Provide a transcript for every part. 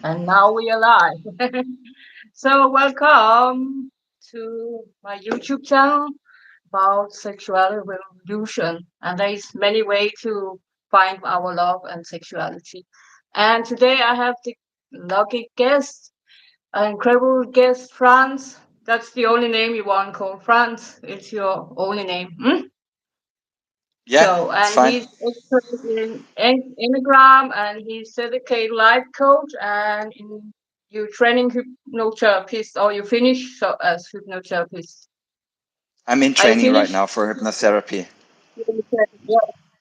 And now we are live. So welcome to my YouTube channel about sexuality revolution. And there is many ways to find our love and sexuality. And today I have the lucky guest, an incredible guest, Franz. That's the only name you want to call Franz. It's your only name. Hmm? Yeah, So, it's and fine. he's expert in Enneagram, and he's certified life coach, and in you training hypnotherapist, or you finish so as hypnotherapist. I'm in Are you training right finished? now for hypnotherapy. Yeah.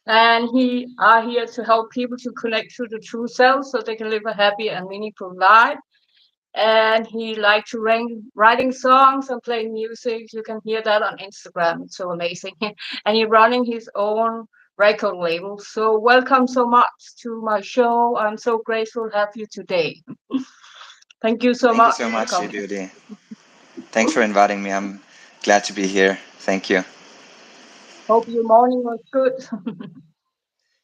And he are here to help people to connect to the true self, so they can live a happy and meaningful life. And he like to writing songs and playing music. You can hear that on Instagram. It's so amazing. And he's running his own record label. So welcome so much to my show. I'm so grateful to have you today. Thank you so Thank you much so for much, coming. Judy. Thanks for inviting me. I'm glad to be here. Thank you. Hope your morning was good.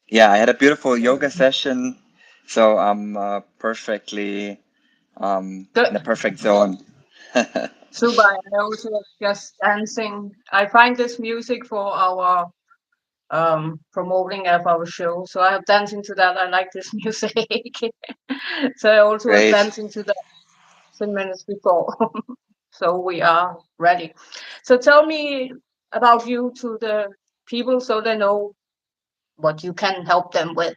Yeah, I had a beautiful yoga session, so I'm perfectly in a Good. perfect zone. Super. I also was just dancing. I find this music for our promoting of our show. So I have dancing to that. I like this music. So I also was Great. dancing to that 10 minutes before. So we are ready. So tell me about you to the people so they know what you can help them with.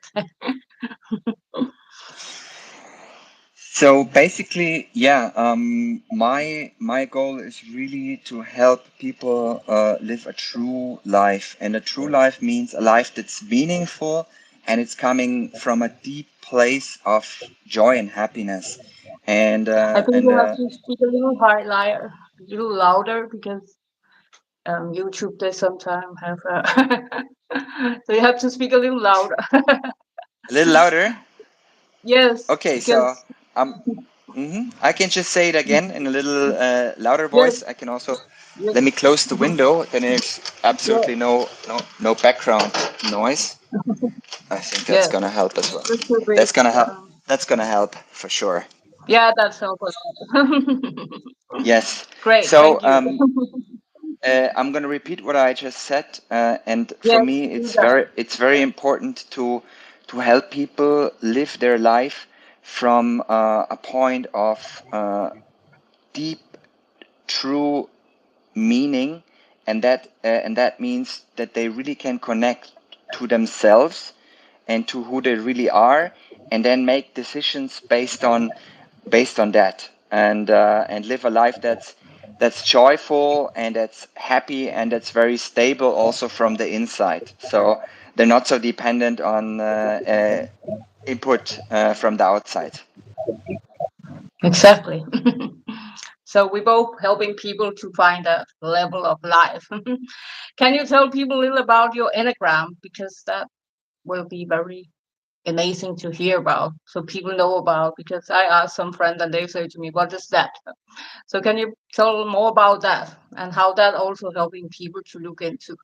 So basically, yeah, my goal is really to help people live a true life, and a true life means a life that's meaningful, and it's coming from a deep place of joy and happiness. And I uh, think and you have uh, to speak a little higher, a little louder because YouTube they sometimes have so you have to speak a little louder. a little louder. Yes, Okay, so because um, I can just say it again in a little louder yes, voice. I can also yes, let me close the window. Then there's yes, absolutely no background noise. I think that's yes. gonna help as well. This will be, That's gonna help. That's gonna help for sure. yeah, that's helpful. Yes. Great, So thank you. I'm gonna repeat what I just said, and for Yes, me, do that. it's very important to help people live their life from a point of deep, true meaning, and that means that they really can connect to themselves and to who they really are, and then make decisions based on that, and live a life that's joyful and that's happy and that's very stable also from the inside. So they're not so dependent on input from the outside. Exactly. So we both helping people to find a level of life. Can you tell people a little about your Enneagram? Because that will be very amazing to hear about, so people know about. Because I asked some friends and they say to me, "What is that?" So can you tell more about that and how that also helping people to look into?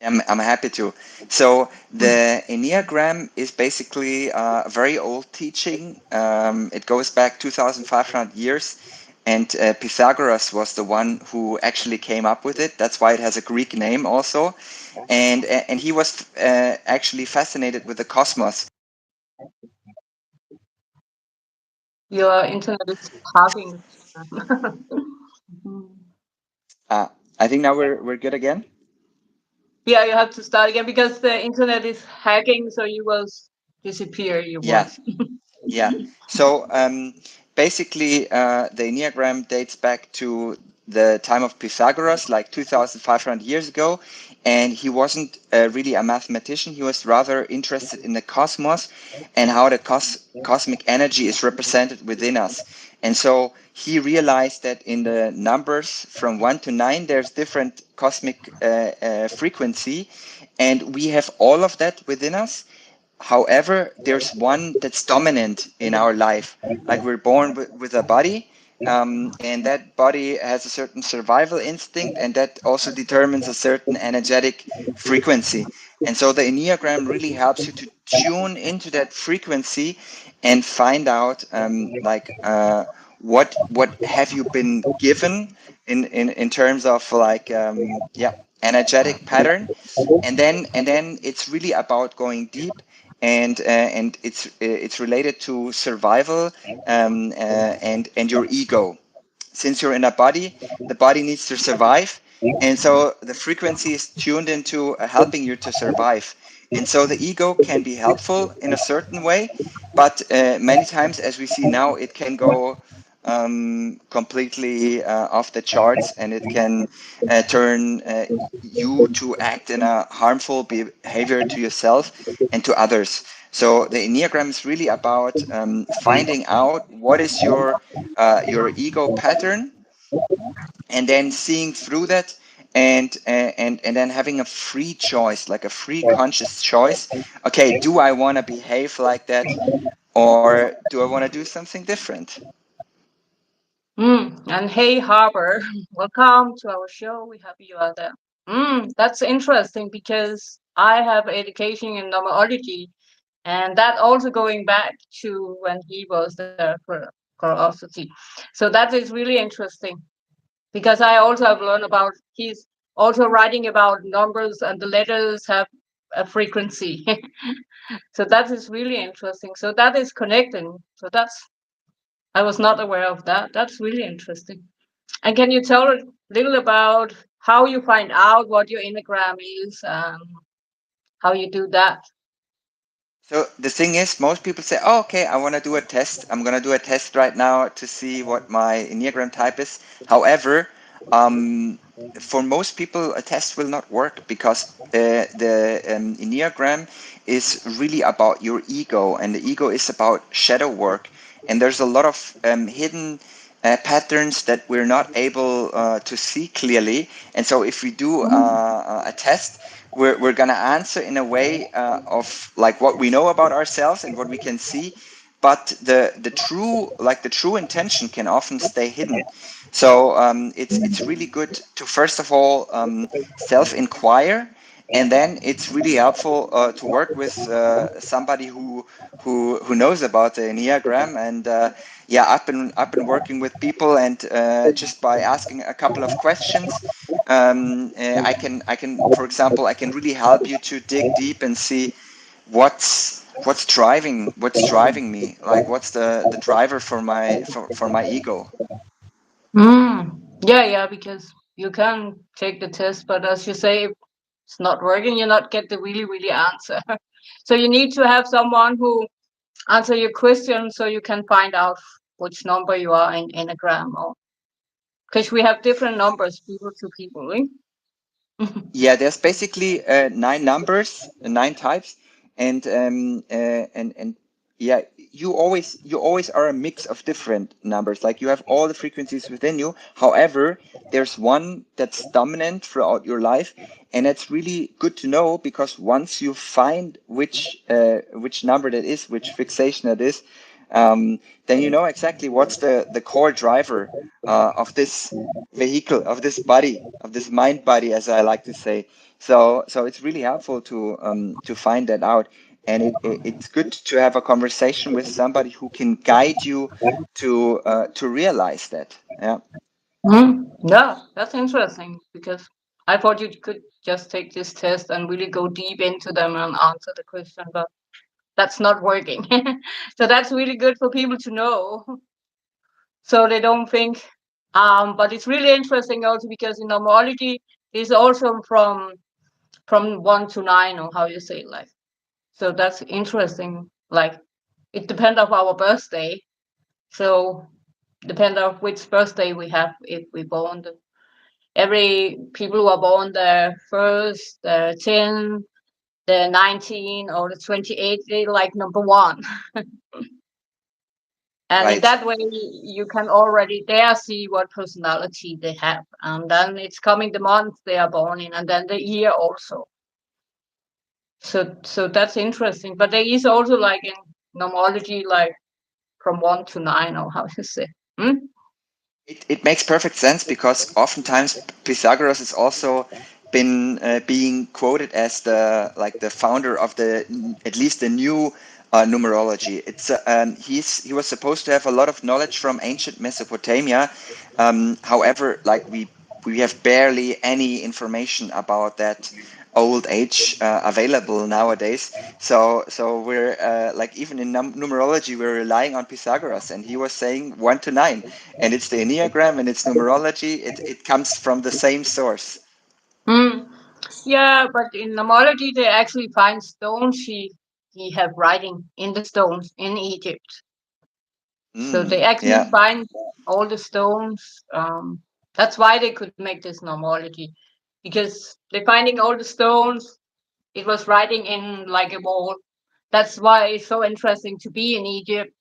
I'm happy to. So the Enneagram is basically a very old teaching. It goes back 2,500 years, and Pythagoras was the one who actually came up with it. That's why it has a Greek name also, and he was actually fascinated with the cosmos. Your internet is talking. Uh, I think now we're good again. Yeah, you have to start again because the internet is hacking, so you will disappear your Yeah, voice. yeah. So basically, the Enneagram dates back to the time of Pythagoras, like 2,500 years ago. And he wasn't really a mathematician. He was rather interested in the cosmos and how the cosmic energy is represented within us. And so he realized that in the numbers from 1 to 9, there's different cosmic frequency. And we have all of that within us. However, there's one that's dominant in our life. Like we're born with a body, and that body has a certain survival instinct, and that also determines a certain energetic frequency. And so the Enneagram really helps you to tune into that frequency and find out what have you been given in terms of like energetic pattern, and then it's really about going deep, and it's related to survival, and your ego. Since you're in a body, the body needs to survive. And so the frequency is tuned into helping you to survive. And so the ego can be helpful in a certain way, but many times, as we see now, it can go completely off the charts, and it can turn you to act in a harmful behavior to yourself and to others. So the Enneagram is really about finding out what is your ego pattern, and then seeing through that, and then having a free choice, like a free conscious choice. Okay, do I want to behave like that, or do I want to do something different? And hey, Harper, welcome to our show. We have you out there. That's interesting because I have education in numerology, and that also going back to when he was there for curiosity. So that is really interesting because I also have learned about he's also writing about numbers and the letters have a frequency. So that is really interesting. So that is connecting. So that's I was not aware of that. That's really interesting. And can you tell a little about how you find out what your Enneagram is and how you do that? So the thing is, most people say, "Oh, okay, I want to do a test. I'm gonna do a test right now to see what my Enneagram type is." However, um, for most people, a test will not work because the Enneagram is really about your ego, and the ego is about shadow work. And there's a lot of hidden patterns that we're not able to see clearly. And so, if we do a test, we're gonna answer in a way of like what we know about ourselves and what we can see, but the true intention can often stay hidden. So it's really good to first of all self-inquire, and then it's really helpful to work with somebody who knows about the Enneagram. And yeah, I've been working with people, and just by asking a couple of questions, I can, for example, I can really help you to dig deep and see what's driving me, like what's the driver for my ego. Yeah, yeah, because you can take the test, but as you say, if it's not working, you not get the really answer. So you need to have someone who answer your question so you can find out which number you are in Enneagram or because we have different numbers, people to people, right? Yeah, there's basically nine numbers, nine types, and yeah, you always are a mix of different numbers. Like you have all the frequencies within you. However, there's one that's dominant throughout your life, and it's really good to know, because once you find which number that is, which fixation that is, then you know exactly what's the core driver of this vehicle, of this body, of this mind body, as I like to say. So it's really helpful to find that out, and it's good to have a conversation with somebody who can guide you to realize that. Yeah. Yeah, that's interesting because I thought you could just take this test and really go deep into them and answer the question, but that's not working. So that's really good for people to know so they don't think. But it's really interesting also because in numerology is also from 1 to 9 or how you say it, like. So that's interesting. Like it depends of our birthday. So depend of which birthday we have if we born. Every people who are born the first, the 10, the 19, or the 28, they like number one. And in Right. that way, you can already there see what personality they have. And then it's coming the month they are born in, and then the year also. So that's interesting. But there is also like in nomology, like from 1 to 9, or how you say. Hmm? It makes perfect sense, because oftentimes Pythagoras has also been being quoted as the founder of at least the new numerology. He was supposed to have a lot of knowledge from ancient Mesopotamia. However, like we have barely any information about that old age available nowadays. So we're like even in numerology we're relying on Pythagoras, and he was saying 1 to 9, and it's the Enneagram and it's numerology. It comes from the same source. Mm. Yeah, but in nomology they actually find stones he have writing in the stones in Egypt. So they actually Yeah. find all the stones. That's why they could make this nomology, because they're finding all the stones. It was writing in like a wall. That's why it's so interesting to be in Egypt,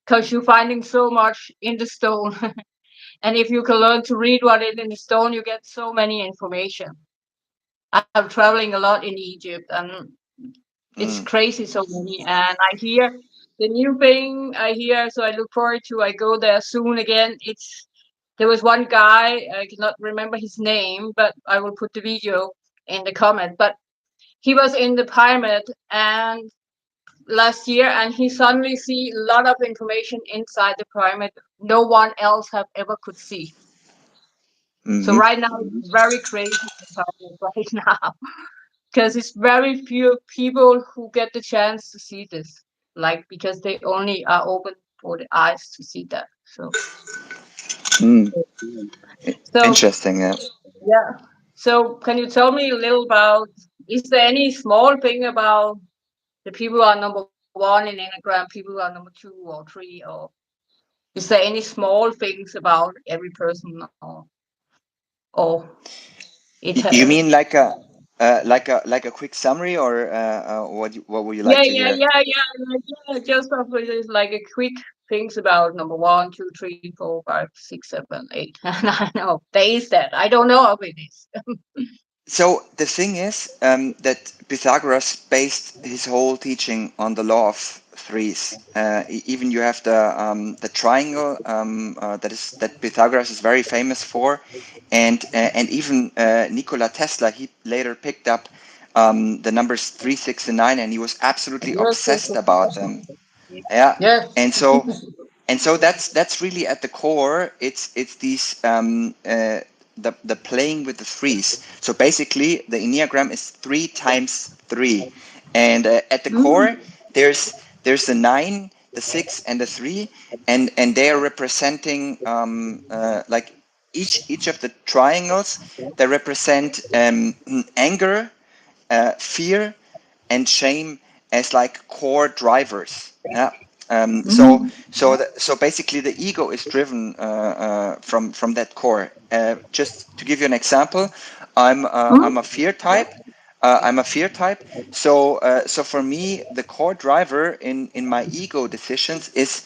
because you're finding so much in the stone. And if you can learn to read what is in the stone, you get so many information. I'm traveling a lot in Egypt, and it's Mm. crazy so many. And I hear the new thing I hear, so I look forward to. I go there soon again. It's There was one guy, I cannot remember his name, but I will put the video in the comment. But he was in the pyramid and last year, and he suddenly see a lot of information inside the pyramid no one else have ever could see. So Hmm. right now it's very crazy right now, because it's very few people who get the chance to see this, like because they only are open for the eyes to see that. Mm. So Interesting. Yeah. yeah. So can you tell me a little about, is there any small thing about the people who are number one in Enneagram, people who are number two or three, or is there any small things about every person, or it You mean like a quick summary, or what would you like yeah, to yeah, hear? yeah, yeah, yeah. Just like a quick things about number one, two, three, four, five, six, seven, eight. And I know there is that. I don't know of it is. So the thing is that Pythagoras based his whole teaching on the law of threes. Even you have the triangle that Pythagoras is very famous for, and even Nikola Tesla, he later picked up the numbers 3, 6, and 9, and he was absolutely Yes, yes, obsessed about them. yes. Yeah, Yes. and so that's really at the core. It's these the playing with the threes. So basically, the Enneagram is 3 times 3, and at the core Mm, there's the 9, the 6, and the 3, and they are representing like each of the triangles. They represent anger, fear, and shame as like core drivers. Yeah. So mm, so basically the ego is driven from that core. Just to give you an example, I'm a mm, fear type. I'm a fear type. So for me, the core driver in my ego decisions is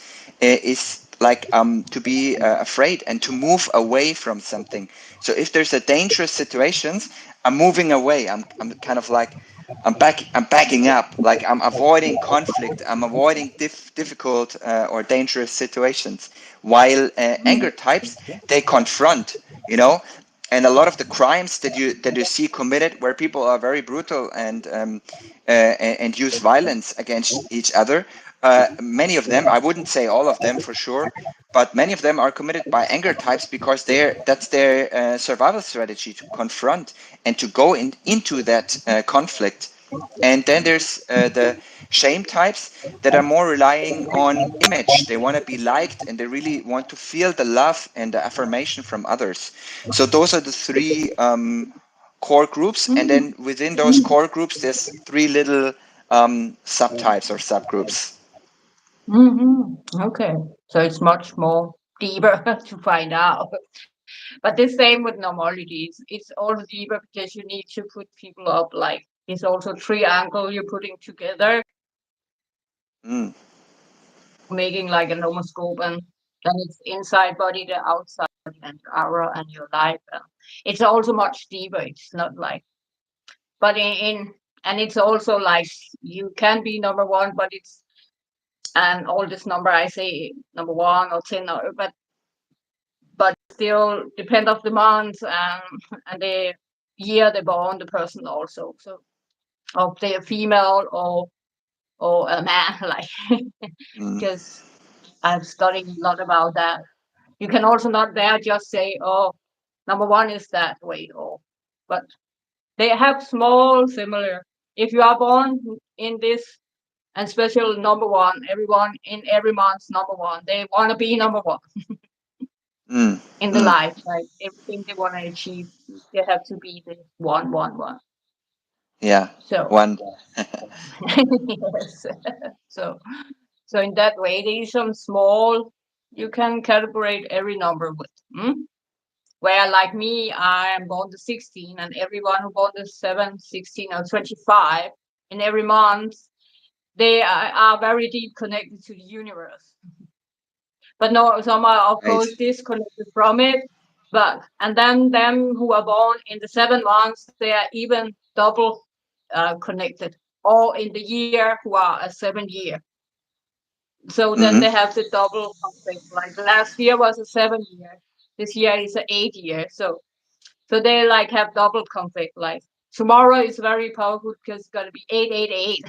like to be afraid and to move away from something. So if there's a dangerous situations, I'm moving away. I'm kind of like I'm backing up. Like I'm avoiding conflict. I'm avoiding difficult or dangerous situations. While anger types, they confront. You know, and a lot of the crimes that you see committed, where people are very brutal and use violence against each other. Many of them, I wouldn't say all of them for sure, but many of them are committed by anger types because that's their survival strategy, to confront and to go into that conflict. And then there's the shame types that are more relying on image. They want to be liked and they really want to feel the love and the affirmation from others. So those are the three core groups. And then mm, within those core groups, there's three little subtypes or subgroups. Okay. So it's much more deeper to find out. But the same with nomology. It's also deeper because you need to put people up like it's also triangle you're putting together, Mm. making like a nomoscope, and then it's inside body, the outside, and aura and your life. It's also much deeper. It's not like, but and it's also like you can be number one, but it's, and all this number I say number one or 10, or, but still depend of the month and the year they born the person also. So if they're female or or a man, like, Mm, because I've studied a lot about that. You can also not there just say, oh, number one is that way, or but they have small similar. If you are born in this and special number one, everyone in every month's number one, they want to be number one mm, in the mm. life, like everything they want to achieve, they have to be the one, one, one. Yeah, So one. yes, so so in that way, there is some small you can calibrate every number with. Where like me, I am born to 16, and everyone who born to 7, 16, or 25 in every month, they are very deep connected to the universe. But no, some are of Right. course disconnected from it. But and then them who are born in the 7 months, they are even double connected, or in the year who are a 7 year. So then Mm-hmm. they have the double conflict. Like last year was a 7 year, this year is an 8 year. So they like have double conflict. Like tomorrow is very powerful because it's gonna be 888.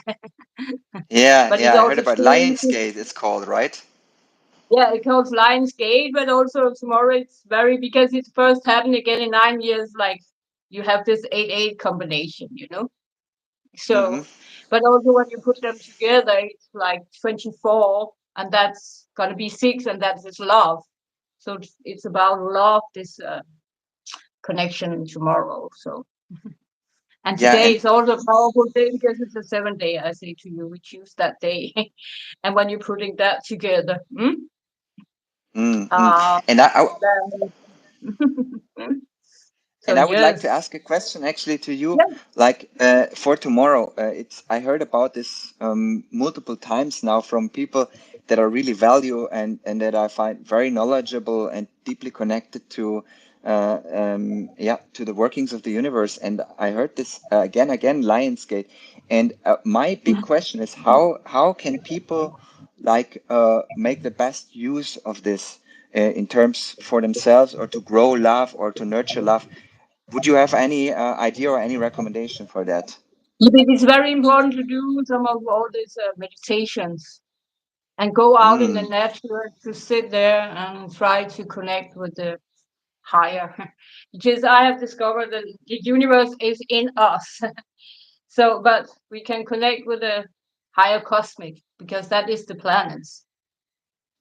Yeah, But yeah, it's I heard also about strange. Lionsgate, it's called, right? Yeah, it calls Lions Gate, but also tomorrow it's very because it's first happened again in 9 years. Like you have this 8-8 combination. Mm-hmm. So, but also when you put them together, it's like 24, and that's gonna be 6, and that is love. So it's about love. This connection tomorrow. So. And Yeah, today and is also a powerful day because it's a 7 day. I say to you, we choose that day. And when you're putting that together, mm-hmm. uh, And then, so And I would like to yes, ask a question actually to you, yes, like for tomorrow. It's I heard about this multiple times now from people that are really value and that I find very knowledgeable and deeply connected to yeah, to the workings of the universe. And I heard this again, Lionsgate. And my big question is how can people like make the best use of this in terms for themselves or to grow love or to nurture love? Would you have any idea or any recommendation for that? it's very important to do some of all these meditations and go out in the Mm, nature to sit there and try to connect with the higher. Because I have discovered that the universe is in us. So, but we can connect with the higher cosmic because that is the planets.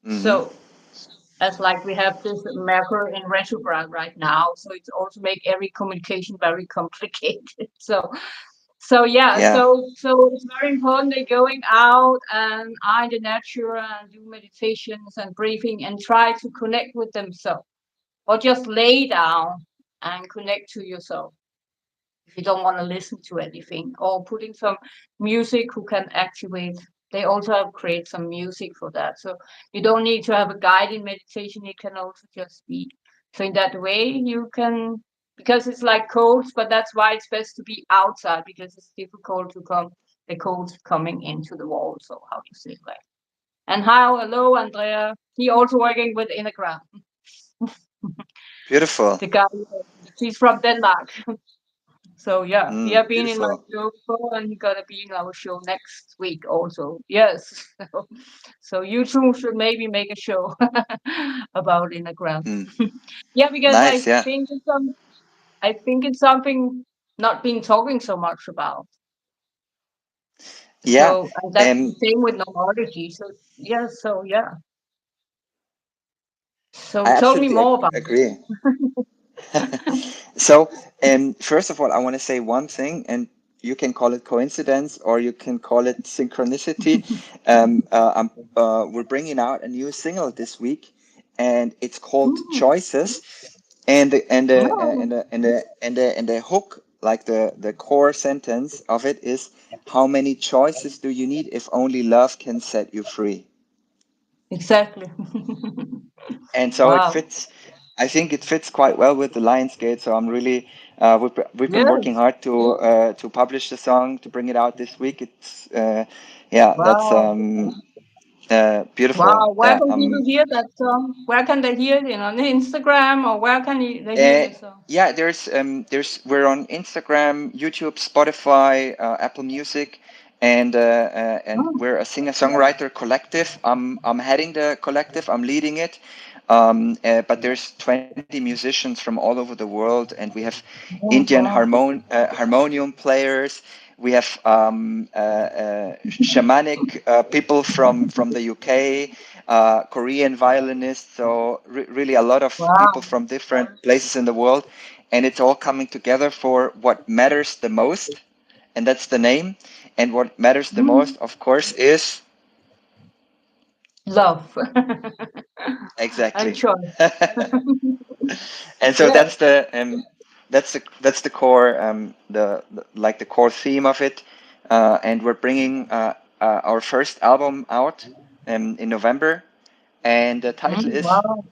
mm-hmm. So, as like we have this Mercury in retrograde right now, so it's also make every communication very complicated. So yeah, Yeah, so it's very important that going out and in the nature and do meditations and breathing and try to connect with themselves, or just lay down and connect to yourself if you don't want to listen to anything, or putting some music who can activate. They also have create some music for that, so you don't need to have a guided meditation. It can also just be so in that way you can, because it's like colds, but that's why it's best to be outside because it's difficult to come the colds coming into the wall. So how you say that? And how hello Andrea, he also working with Enneagram. beautiful. The guy, he's from Denmark. So yeah, he Mm, have been in my beautiful. show before, and he gonna be in our show next week also. Yes. So you two should maybe make a show about Enneagram. Mm, Yeah, because nice. Yeah, I think it's something not being talking so much about. yeah. So and that's the Um, same with numerology. So yeah, so yeah. So I tell me absolutely more about agree. So, first of all, I want to say one thing, and you can call it coincidence or you can call it synchronicity. We're bringing out a new single this week, and it's it. called Choices. And Oh, the hook, like the core sentence of it is, how many choices do you need if only love can set you free? exactly. And so it Wow. fits. I think it fits quite well with the Lionsgate. So I'm really we've been working Yes. hard to publish the song to bring it out this week. It's yeah, that's Wow. beautiful. Wow, where Yeah. can people hear that song? Where can they hear it? On Instagram, or where can they hear Uh, the song? yeah, there's we're on Instagram, YouTube, Spotify, Apple Music, and Oh, we're a singer-songwriter collective. I'm heading the collective. I'm leading it. But there's 20 musicians from all over the world, and we have oh, Indian wow. harmonium players. We have shamanic people from the UK, Korean violinists. So really a lot of people Wow. from different places in the world, and it's all coming together for what matters the most, and that's the name. And what matters the Mm. most, of course, is Love and exactly. joy. And so Yes. that's the core the like the core theme of it. And we're bringing our first album out in November, and the Mm, title is wow.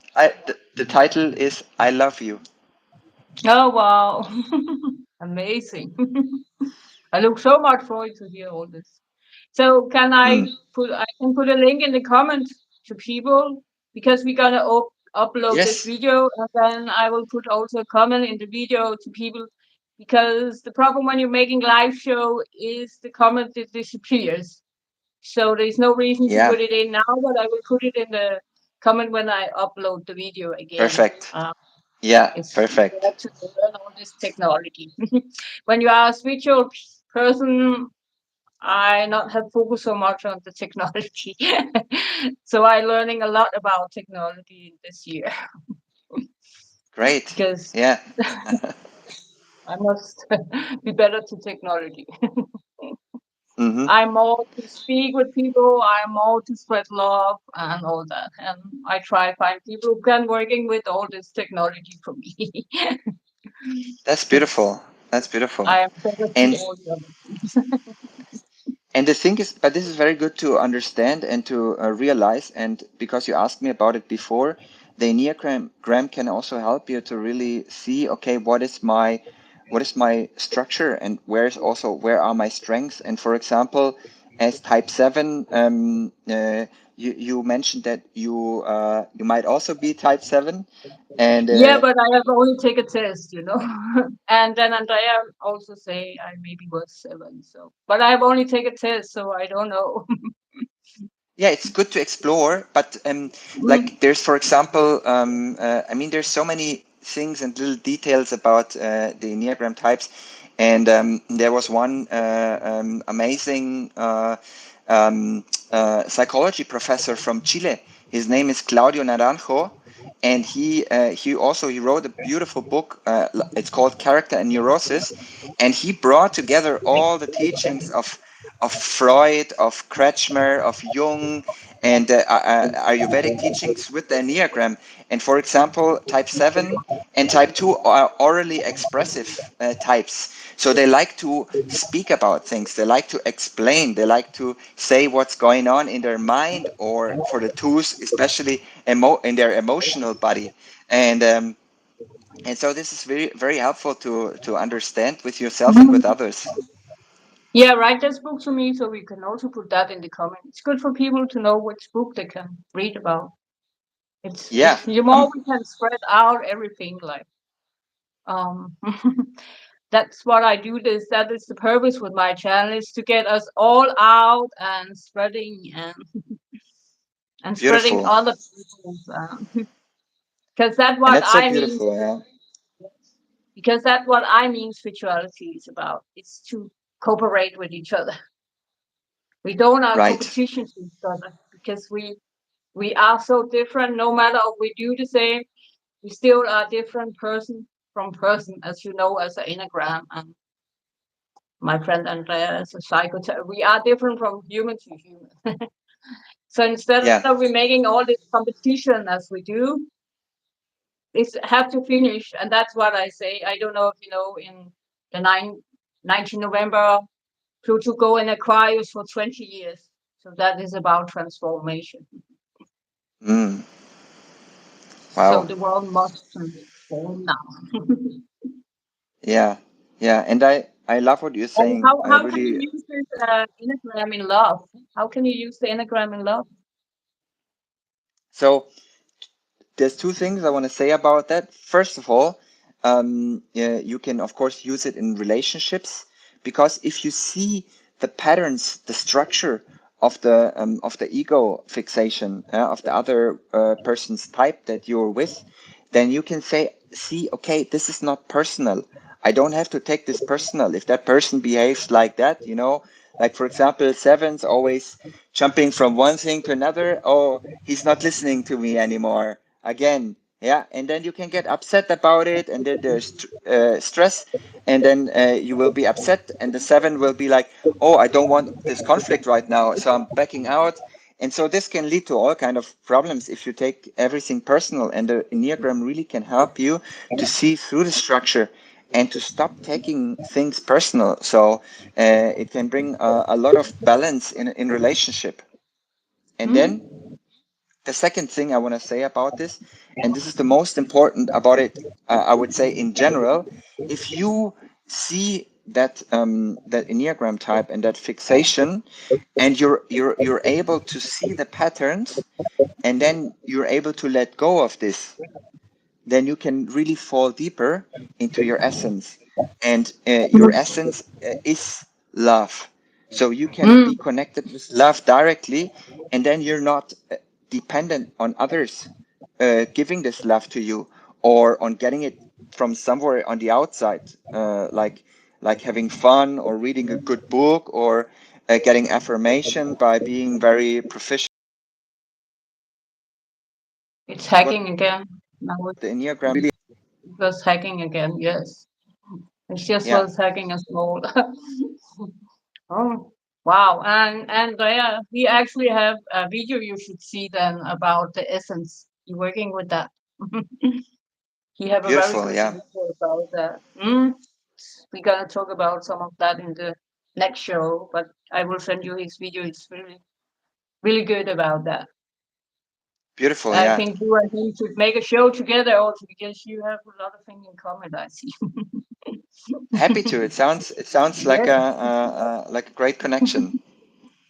the title is I Love You. Oh, wow. Amazing. I look so much forward to hear all this. So Mm. I can put a link in the comment to people because we're gonna upload this Yes, video, and then I will put also a comment in the video to people because the problem when you're making live show is the comment that disappears. So there's no reason to yeah, put it in now, but I will put it in the comment when I upload the video again. perfect. Yeah, You perfect. have to learn all this technology. When you are a spiritual person, I not have focused so much on the technology. So I learning a lot about technology this year Great. because Yeah. I must be better to technology. Hmm. I'm more to speak with people. I'm more to spread love and all that. And I try find people who can working with all this technology for me That's because beautiful. That's beautiful. I am better to And all the other things. And the thing is, but this is very good to understand and to realize. And because you asked me about it before, the Enneagram can also help you to really see, okay, what is my structure, and where are my strengths? And for example, as type 7, you mentioned that you might also be type 7, and Yeah, but I have only take a test, and then Andrea also say I maybe was 7. So, but I have only take a test, so I don't know. yeah, it's good to explore, but Mm. like there's, for example, I mean, there's so many things and little details about the Enneagram types, and there was one amazing psychology professor from Chile. His name is Claudio Naranjo, and he wrote a beautiful book. It's called Character and Neurosis, and he brought together all the teachings of Freud, of Kretschmer, of Jung, and Ayurvedic teachings with the Enneagram. And for example, type 7 and type 2 are orally expressive types. So they like to speak about things, they like to explain, they like to say what's going on in their mind, or for the twos, especially in their emotional body. And and so this is very, very helpful to understand with yourself and with Mhm. others. Yeah, write this book to me so we can also put that in the comment. It's good for people to know which book they can read about. Yeah, It's the more we can spread out everything like um that's what I do this that is the purpose with my channel is to get us all out and spreading beautiful. other people's because that's And what that's so I mean. beautiful, yeah. Because that's what I mean spirituality is about. It's to cooperate with each other. We don't are Right. competition to each other because we are so different. No matter if we do the same, we still are different person from person, as you know, as an enneagram and my friend Andrea is a psychotherapist. We are different from human to human. So instead of Yeah. we making all this competition as we do, it's have to finish, and that's what I say. I don't know if you know in the 19 November Pluto go in Aquarius for 20 years. So that is about transformation. Mm, So wow. the world must transform now. Yeah. Yeah. And I love what you're And saying. I how can you really. use this enneagram in love? How can you use the enneagram in love? So there's two things I want to say about that. First of all, yeah, you can of course use it in relationships, because if you see the patterns, the structure of the ego fixation of the other person's type that you're with, then you can say, see, okay, this is not personal. I don't have to take this personal. If that person behaves like that, like for example, sevens always jumping from one thing to another. Oh, he's not listening to me anymore. Again, yeah, and then you can get upset about it, and then there's stress, and then you will be upset, and the seven will be like, oh, I don't want this conflict right now, so I'm backing out. And so this can lead to all kind of problems if you take everything personal. And the Enneagram really can help you to see through the structure and to stop taking things personal. So it can bring a lot of balance in relationship. And then Mm, the second thing I want to say about this, and this is the most important about it, I would say in general, if you see that Enneagram type and that fixation, and you're able to see the patterns, and then you're able to let go of this, then you can really fall deeper into your essence. And your essence is love. So you can be mm, connected with love directly, and then you're not dependent on others giving this love to you, or on getting it from somewhere on the outside, like having fun or reading a good book, or getting affirmation by being very proficient. it's This is what hacking again. Now the Enneagram really, it was hacking again. Yes, it just yeah, was hacking as well. Oh, wow. And Andrea, we actually have a video you should see then about the essence. You're working with that. He have a very beautiful, good yeah. video about that. Mm. We're gonna talk about some of that in the next show, but I will send you his video. It's really, really good about that. Beautiful, I yeah. think you and him should make a show together also because you have a lot of things in common, I see. Happy to. It sounds like a great connection.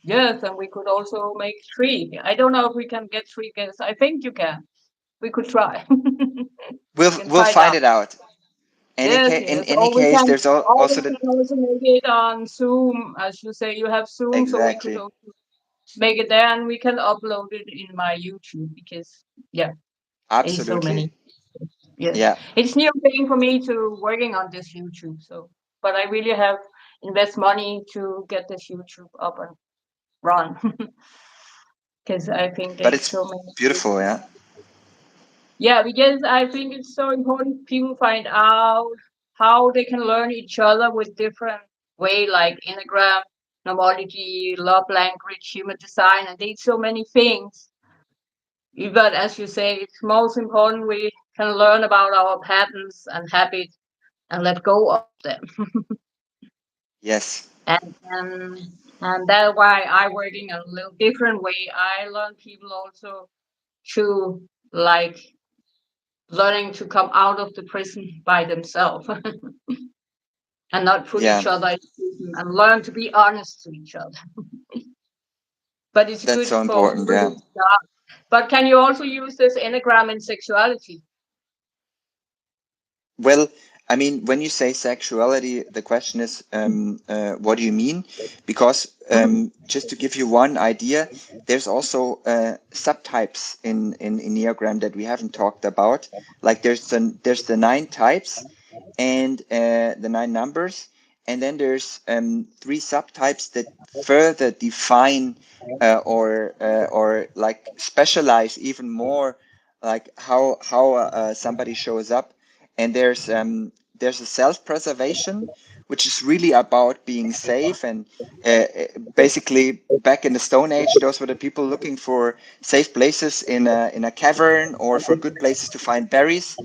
Yes, and we could also make three. I don't know if we can get three guests. I think you can. We could try. We'll We can we'll find find out. it out. And Yes, in yes. any Or we case, can, there's or also we the can also make it on Zoom. As you say, you have Zoom, so we could exactly, also make it there, and we can upload it in my YouTube because yeah, it's so many. absolutely, Yes, yeah. it's new thing for me to working on this YouTube. So, but I really have invest money to get this YouTube up and run because I think But there's it's so many good. beautiful, yeah, Yeah, because I think it's so important people find out how they can learn each other with different way, like Enneagram, nomology, love language, human design, and there's so many things. But as you say, it's most important we can learn about our patterns and habits and let go of them. yes, And and that's why I work in a little different way. I learn people also to like learning to come out of the prison by themselves and not put yeah. each other in prison and learn to be honest to each other. But it's That's good so for important, people yeah. to start. But can you also use this enneagram in sexuality? Well, I mean, when you say sexuality, the question is, what do you mean? Because Mm, just to give you one idea, there's also subtypes in Enneagram that we haven't talked about. Like there's the nine types and the nine numbers, and then there's three subtypes that further define or like specialize even more, like how somebody shows up. And there's a self-preservation, which is really about being safe. And basically back in the Stone Age, those were the people looking for safe places in a cavern, or for good places to find berries.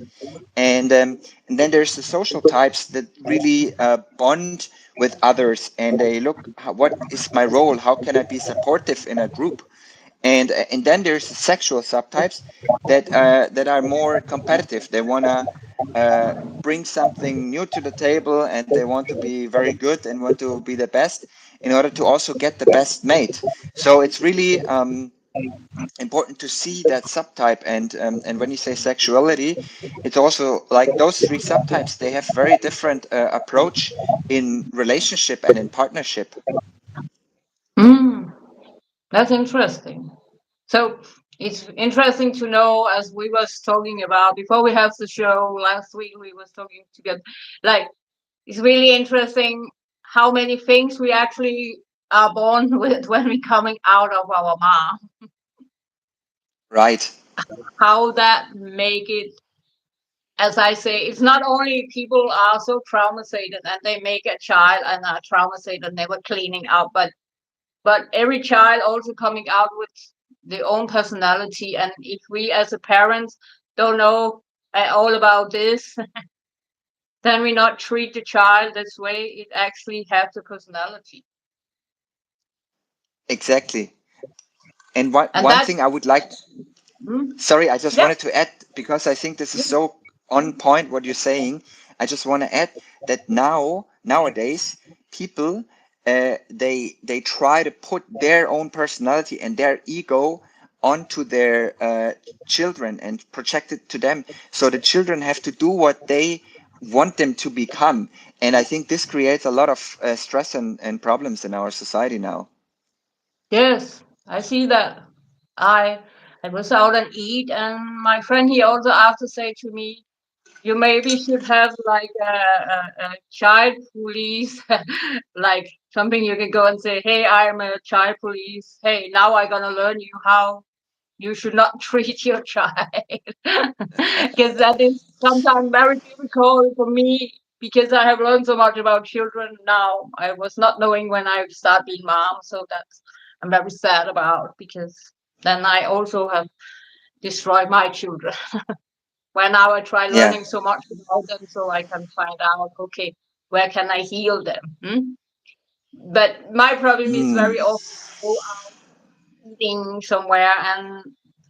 And then there's the social types that really bond with others, and they look, what is my role, how can I be supportive in a group. And then there's the sexual subtypes that are more competitive. They want to bring something new to the table, and they want to be very good and want to be the best in order to also get the best mate. So it's really important to see that subtype. And when you say sexuality, it's also like those three subtypes, they have very different approach in relationship and in partnership. That's interesting. So it's interesting to know, as we was talking about before we have the show last week, we was talking together. Like, it's really interesting how many things we actually are born with when we coming out of our mom. Right. How that make it, as I say, it's not only people are so traumatized and they make a child and are traumatized and never cleaning up, but every child also coming out with their own personality. And if we as a parent don't know all about this, then we not treat the child this way. It actually has a personality, Exactly. And one and one that, thing I would like, mm, sorry, I just yeah, wanted to add, because I think this is yeah, so on point what you're saying. I just want to add that nowadays people, they try to put their own personality and their ego onto their children and project it to them. So the children have to do what they want them to become. And I think this creates a lot of stress and problems in our society now. yes, I see that. I I was out and eat, and my friend he also asked to say to me, you maybe should have like a child police, like something you can go and say, hey, I'm a child police. Hey, now I'm gonna learn you how you should not treat your child. Because that is sometimes very difficult for me because I have learned so much about children now. I was not knowing when I start being mom, so that's I'm very sad about because then I also have destroyed my children. Where now I try Yeah. learning so much about them so I can find out, okay, where can I heal them? Hmm? But my problem is Mm. very often go out eating somewhere, and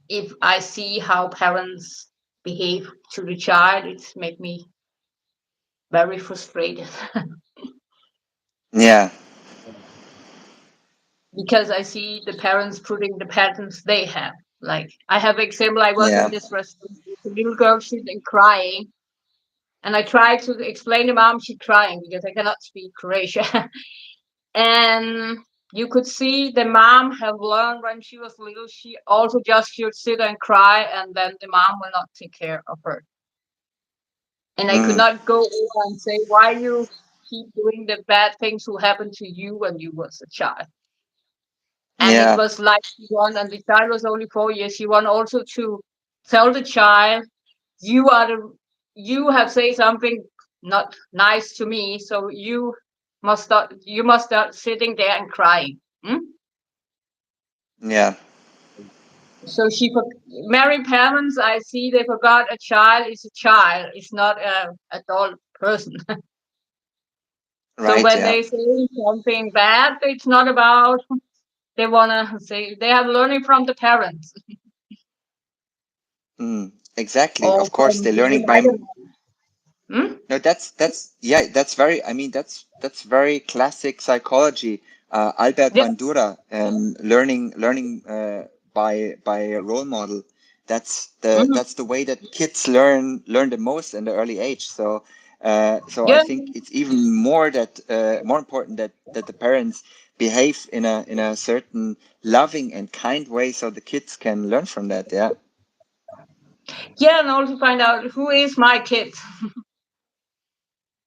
if I see how parents behave to the child, it's make me very frustrated Yeah. because I see the parents putting the patterns they have. Like I have example, I was in Yeah. this restaurant with a little girl sitting crying, and I tried to explain to mom she's crying because I cannot speak Croatian. And you could see the mom have learned when she was little. She also just should sit and cry, and then the mom will not take care of her. And I could Mm. not go over and say why you keep doing the bad things who happened to you when you was a child. And it Yeah. was like she want, and the child was only 4 years. She want also to tell the child, you are the, you have said something not nice to me, so you must start sitting there and crying. Hmm? Yeah. So married parents, I see they forgot a child is a child. It's not a adult person. So Right. when Yeah. they say something bad, it's not about they wanna say they have learning from the parents Mm. Exactly. or Of course, from they're learning I by. don't know. Hmm? No, that's yeah, that's very. I mean, that's very classic psychology. Albert Yes. Bandura, learning by a role model. Hmm. That's the way that kids learn the most in the early age. So I Yeah. think it's even more important that the parents behave in a certain loving and kind way, so the kids can learn from that. Yeah. Yeah, and also find out who is my kid.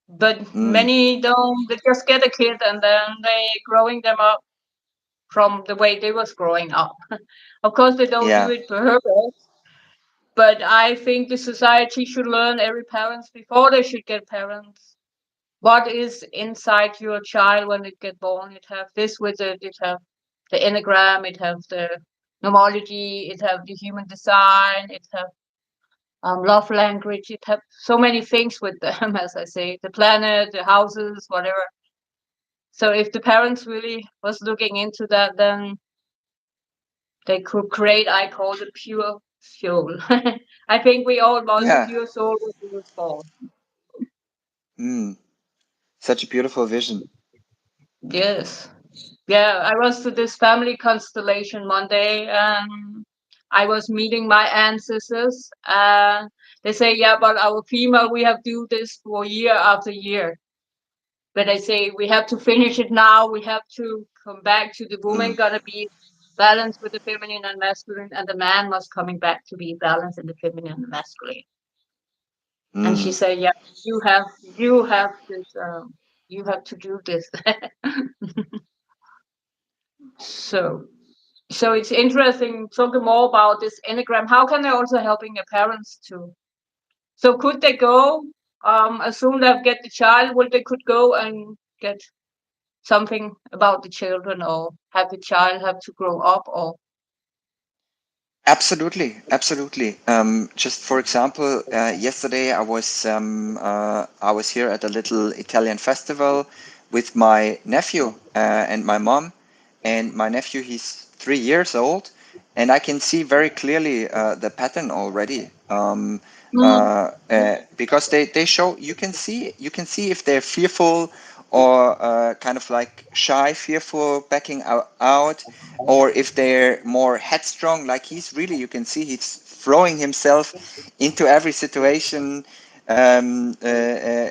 But Mm. many don't. They just get a kid and then they growing them up from the way they was growing up. Of course, they don't do Yeah. it for purpose, but I think the society should learn every parents before they should get parents. What is inside your child when it get born? It have this with it. It have the Enneagram. It have the nomology. It have the human design. It have love language. It have so many things with them, as I say, the planet, the houses, whatever. So if the parents really was looking into that, then they could create, I call it pure soul. I think we all was a Yeah. pure soul when we was born. Mm. Such a beautiful vision. Yes. Yeah, I was to this family constellation one day and I was meeting my ancestors and they say, yeah, but our female, we have do this for year after year. But I say we have to finish it now. We have to come back to the woman Mm. gonna be. balance with the feminine and masculine, and the man was coming back to be balanced in the feminine and masculine. And she Mm. said, "Yeah, you have this, you have to do this." so, so it's interesting talking more about this enneagram. How can they also helping their parents to? So could they go, as soon as they get the child, will they could go and get something about the children, or have the child have to grow up, or Absolutely, absolutely. Just for example, yesterday I was here at a little Italian festival with my nephew and my mom, and my nephew, he's 3 years old, and I can see very clearly the pattern already. Because they show, you can see if they're fearful or kind of like shy, fearful, backing out, or if they're more headstrong, like he's really, you can see he's throwing himself into every situation, um, uh,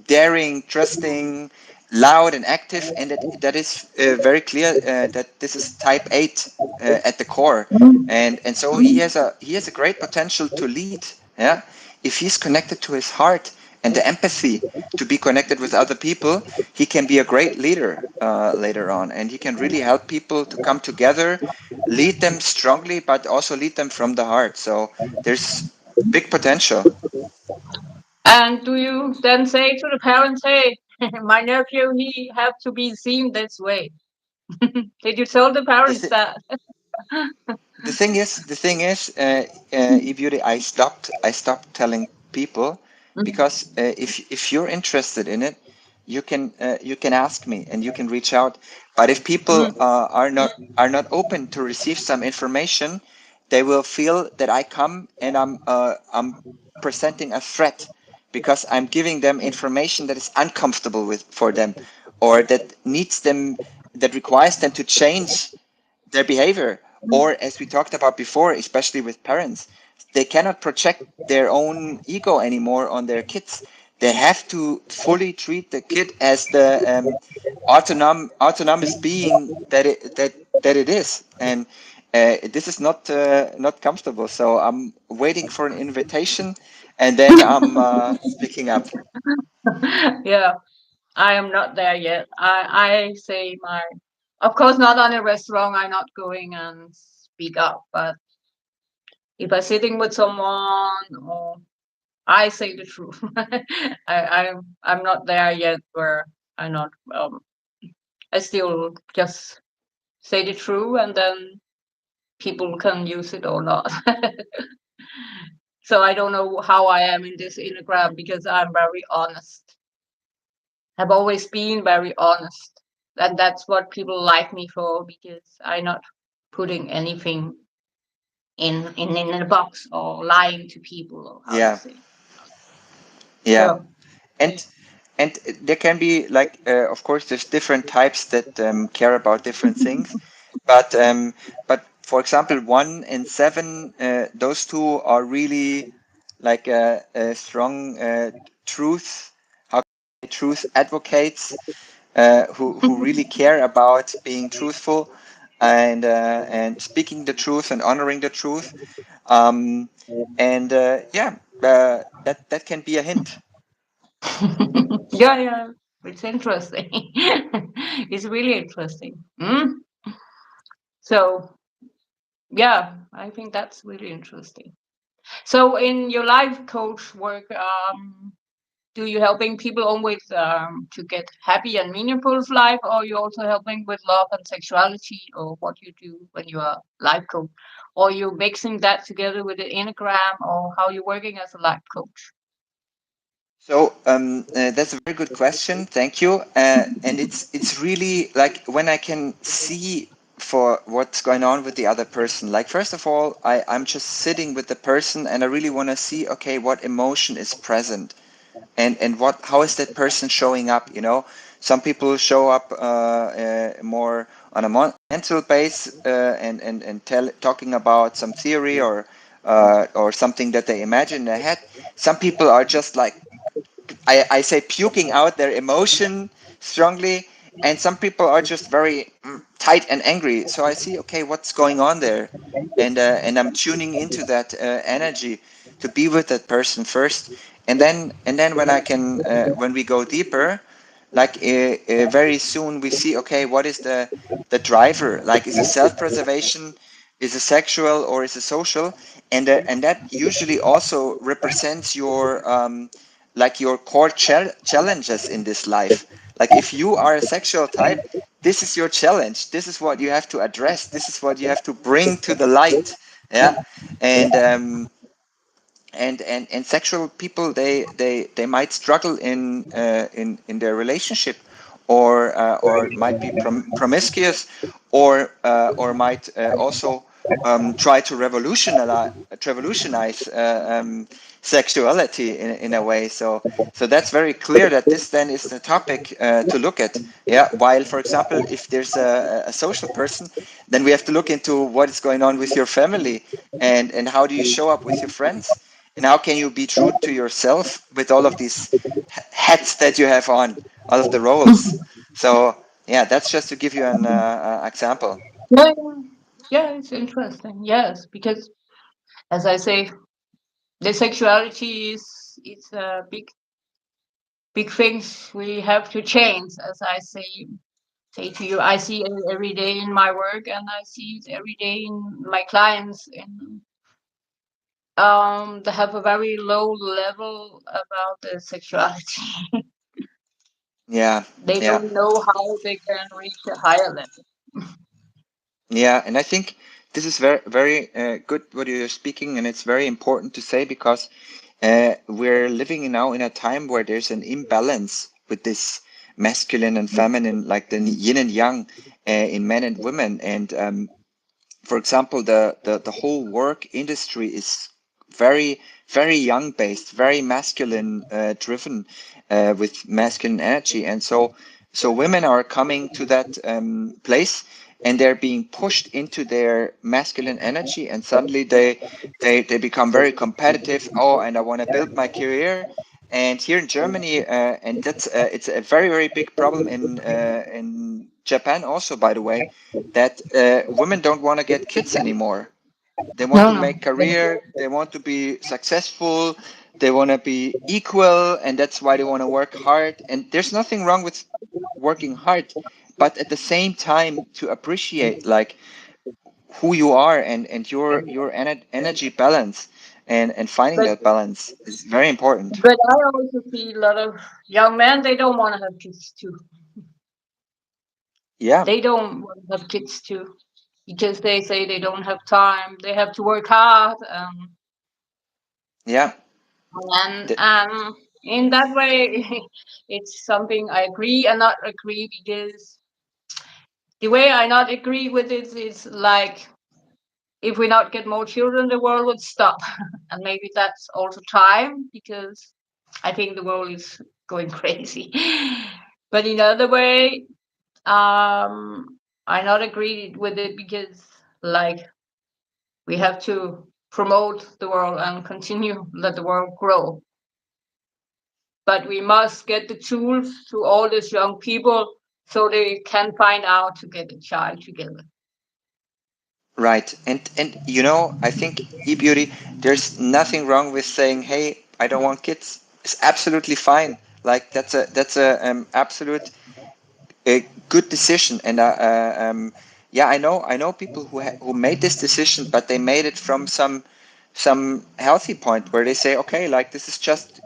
daring, trusting, loud and active, and that is very clear that this is type 8 at the core, and so he has a great potential to lead. Yeah, if he's connected to his heart and the empathy to be connected with other people, he can be a great leader later on, and he can really help people to come together, lead them strongly, but also lead them from the heart. So there's big potential. and do you then say to the parents, "Hey, my nephew, he have to be seen this way"? Did you tell the The, parents th- that? Beauty, I stopped telling people because if you're interested in it, you can ask me and you can reach out. But if people Mm. are not open to receive some information, they will feel that I come and I'm presenting a threat because I'm giving them information that is uncomfortable with for them, or that requires them to change their behavior, or as we talked about before, especially with parents, they cannot project their own ego anymore on their kids. They have to fully treat the kid as the autonomous being that it is, and this is not comfortable. So I'm waiting for an invitation, and then I'm speaking up. Yeah, I am not there yet. I say my, of course, not on a restaurant. I'm not going and speak up. But if I'm sitting with someone, or I say the truth. I'm not there yet where I'm not. I still just say the truth, and then people can use it or not. So I don't know how I am in this Enneagram because I'm very honest. Have always been very honest. And that's what people like me for, because I'm not putting anything in a box or lying to people, or how to Yeah, say. yeah. So and and there can be like of course there's different types that care about different things, but for example 1 and 7, those two are really like a strong truth how truth advocates, who really care about being truthful and speaking the truth and honoring the truth, um, and yeah, that can be a hint. yeah, yeah, it's interesting. It's really interesting. So yeah, I think that's really interesting. So in your life coach work, do you helping people always to get happy and meaningful life, or you also helping with love and sexuality, or what you do when you are life coach, or you mixing that together with the enneagram, or how you working as a life coach? So that's a very good question. Thank you. And it's really like when I can see for what's going on with the other person. Like first of all, I'm just sitting with the person and I really want to see, okay, what emotion is present, and what how is that person showing up. Some people show up more on a mental base, and talking about some theory or something that they imagine in their head. Some people are just like I say puking out their emotion strongly, and some people are just very tight and angry. So I see, okay, what's going on there, and I'm tuning into that energy to be with that person first, and then when we go deeper, like very soon we see, okay, what is the driver? Like, is it self-preservation, is it sexual, or is it social? And that usually also represents your like your core challenges in this life. Like, if you are a sexual type, this is your challenge. This is what you have to address. This is what you have to bring to the light. Yeah, and and sexual people, they might struggle in their relationship, or might be promiscuous, or might also try to revolutionize sexuality in a way. So that's very clear that this then is the topic to look at. Yeah, while, for example, if there's a social person, then we have to look into what is going on with your family, and how do you show up with your friends, and how can you be true to yourself with all of these hats that you have on, all of the roles. So yeah, that's just to give you an example. Yeah, yeah, it's interesting. Yes, because as I say, the sexuality is it's a big things we have to change. As I say to you, I see it every day in my work, and I see it every day in my clients. And they have a very low level about the sexuality. Yeah, They yeah, don't know how they can reach a higher level. yeah. And I think this is very good what you're speaking, and it's very important to say, because we're living now in a time where there's an imbalance with this masculine and feminine, like the yin and yang, in men and women. And for example, the whole work industry is very young based, very masculine driven, with masculine energy. And so women are coming to that place, and they're being pushed into their masculine energy, and suddenly they become very competitive. Oh, and I want to build my career. And here in Germany, and that's it's a very big problem in Japan also, by the way, that women don't want to get kids anymore. They want No, to no. make career, they want to be successful, they want to be equal, and that's why they want to work hard. And there's nothing wrong with working hard, but at the same time to appreciate, like, who you are, and your energy balance, and finding But that balance is very important. but I also see a lot of young men. They don't want to have kids too. Yeah, They don't want to have kids too because they say they don't have time. They have to work hard. yeah, And th- in that way, it's something I agree and not agree, because the way I not agree with it is like, if we not get more children, the world would stop. And maybe that's also time, because I think the world is going crazy. But in other way, I not agree with it, because like, we have to promote the world and continue let the world grow. But we must get the tools to all these young people so they can find out to get a child together. right. And I think, e-beauty, there's nothing wrong with saying, hey, I don't want kids. It's absolutely fine. Like, that's a absolute a good decision. And yeah, I know people who made this decision, but they made it from some healthy point where they say, okay, like, this is just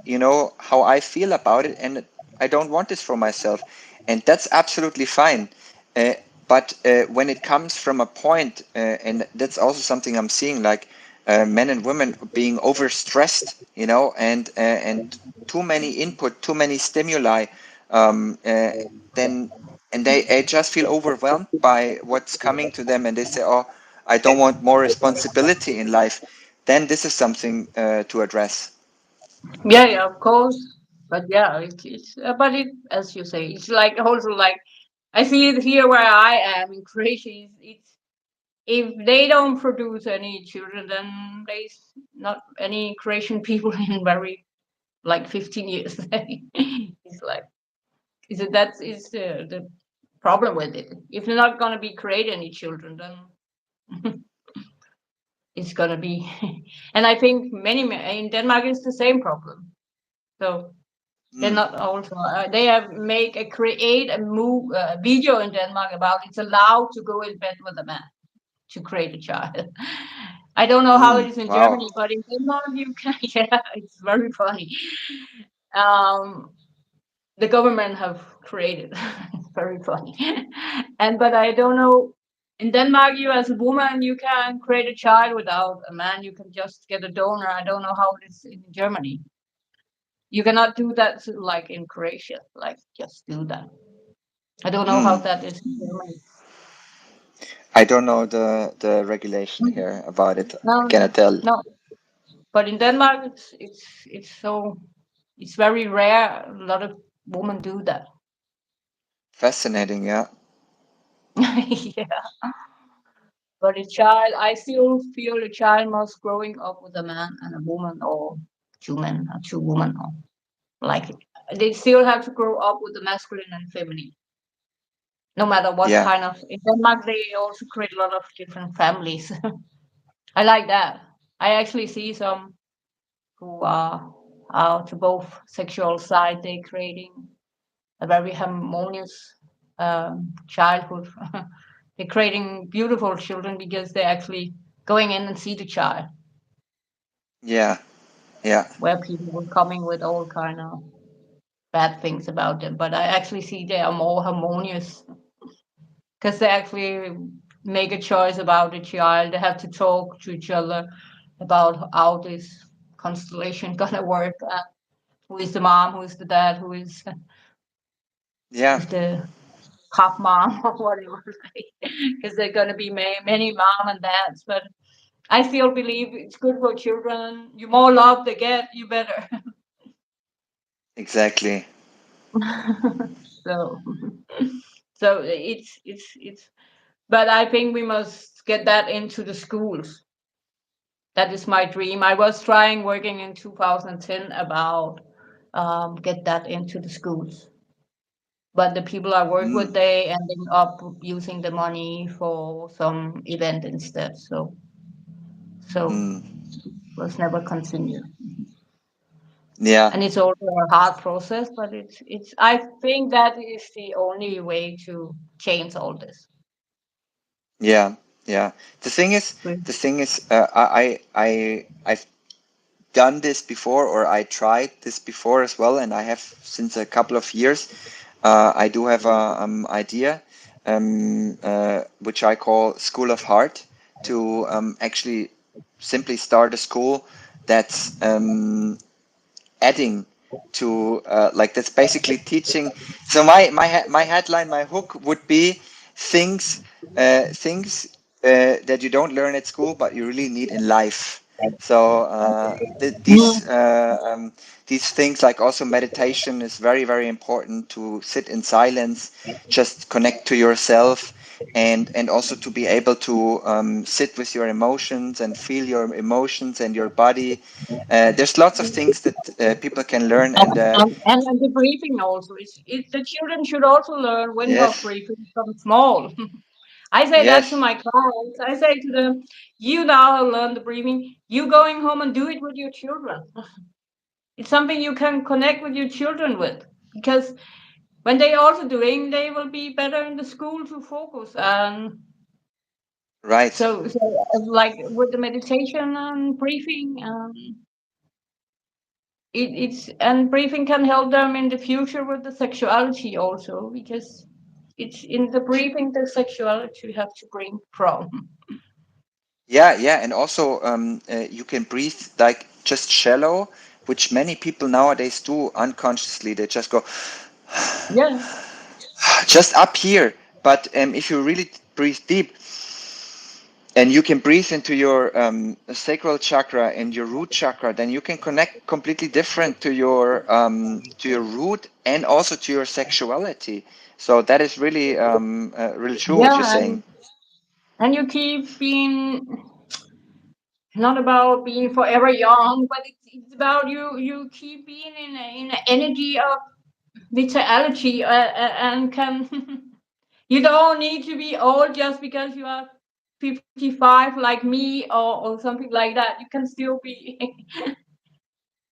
how I feel about it, and I don't want this for myself, and that's absolutely fine. uh, but when it comes from a point, and that's also something I'm seeing, like, men and women being overstressed, and too many input, too many stimuli, then and they just feel overwhelmed by what's coming to them, and they say, oh, I don't want more responsibility in life. Then this is something to address. Yeah, yeah, of course. But yeah, but it, as you say, it's like also like, I see it here where I am in Croatia. It's if they don't produce any children, then there's not any Croatian people in very like 15 years. It's like, is it that is the problem with it. If you're not going to be create any children, then it's going to be. And I think many in Denmark is the same problem. So they're Mm, not also they have make a create a move video in Denmark about it's allowed to go in bed with a man to create a child. I don't know how it is in wow. Germany, but in Denmark you can. Yeah, it's very funny. Um, the government have created. It's very funny. And but I don't know. In Denmark, you as a woman, you can create a child without a man. You can just get a donor. I don't know how it is in Germany. You cannot do that like in Croatia. Like just do that. I don't know how Mm. that is in Germany. I don't know the regulation here about it. I No, cannot tell. no. But in Denmark, it's so it's very rare. A lot of women do that. Fascinating, yeah. Yeah. But a child, I still feel a child must growing up with a man and a woman, or two men or two women, or like they still have to grow up with the masculine and feminine, no matter what Yeah. kind of. In Denmark, they also create a lot of different families. I like that. I actually see some who are to both sexual side. They're creating a very harmonious childhood. They're creating beautiful children because they're actually going in and see the child, Yeah. Yeah. where people were coming with all kind of bad things about them. But I actually see they are more harmonious because they actually make a choice about the child. They have to talk to each other about how this constellation gonna work. Who is the mom? Who is the dad? Yeah. Who's the half mom or whatever? Because they're gonna be many mom and dads. But I still believe it's good for children. You more love they get, you better. Exactly. So, so it's. But I think we must get that into the schools. That is my dream. I was trying working in 2010 about get that into the schools. But the people I work with, Mm. they ending up using the money for some event instead. So Mm. was never continued. Yeah. And it's also a hard process, but it's I think that is the only way to change all this. Yeah. Yeah. The thing is, Good. I've done this before, or I tried this before as well, and I have since a couple of years. I do have a idea, which I call School of Heart, to actually simply start a school that's adding to like that's basically teaching. So my headline, my hook would be things things that you don't learn at school but you really need in life. So these things, like also meditation, is very very important, to sit in silence, just connect to yourself, and also to be able to sit with your emotions and feel your emotions and your body. There's lots of things that people can learn, and And the breathing also is the children should also learn Wim yes, breathing from small. I say that to yes, my clients. I say to them, you now learn the breathing. You going home and do it with your children. It's something you can connect with your children with, because when they also doing, they will be better in the school to focus. And right. so like with the meditation and breathing, it's and breathing can help them in the future with the sexuality also, because it's in the breathing the sexuality you have to bring from. Yeah, yeah, and also you can breathe like just shallow, which many people nowadays do unconsciously. They just go Yeah, just up here. But if you really breathe deep, and you can breathe into your sacral chakra and your root chakra, then you can connect completely different to your root and also to your sexuality. So that is really really true what you're yeah, saying. and you keep being not about being forever young, but it's about you keep being in an energy of vitality and can You don't need to be old just because you are 55 like me or something like that. You can still be.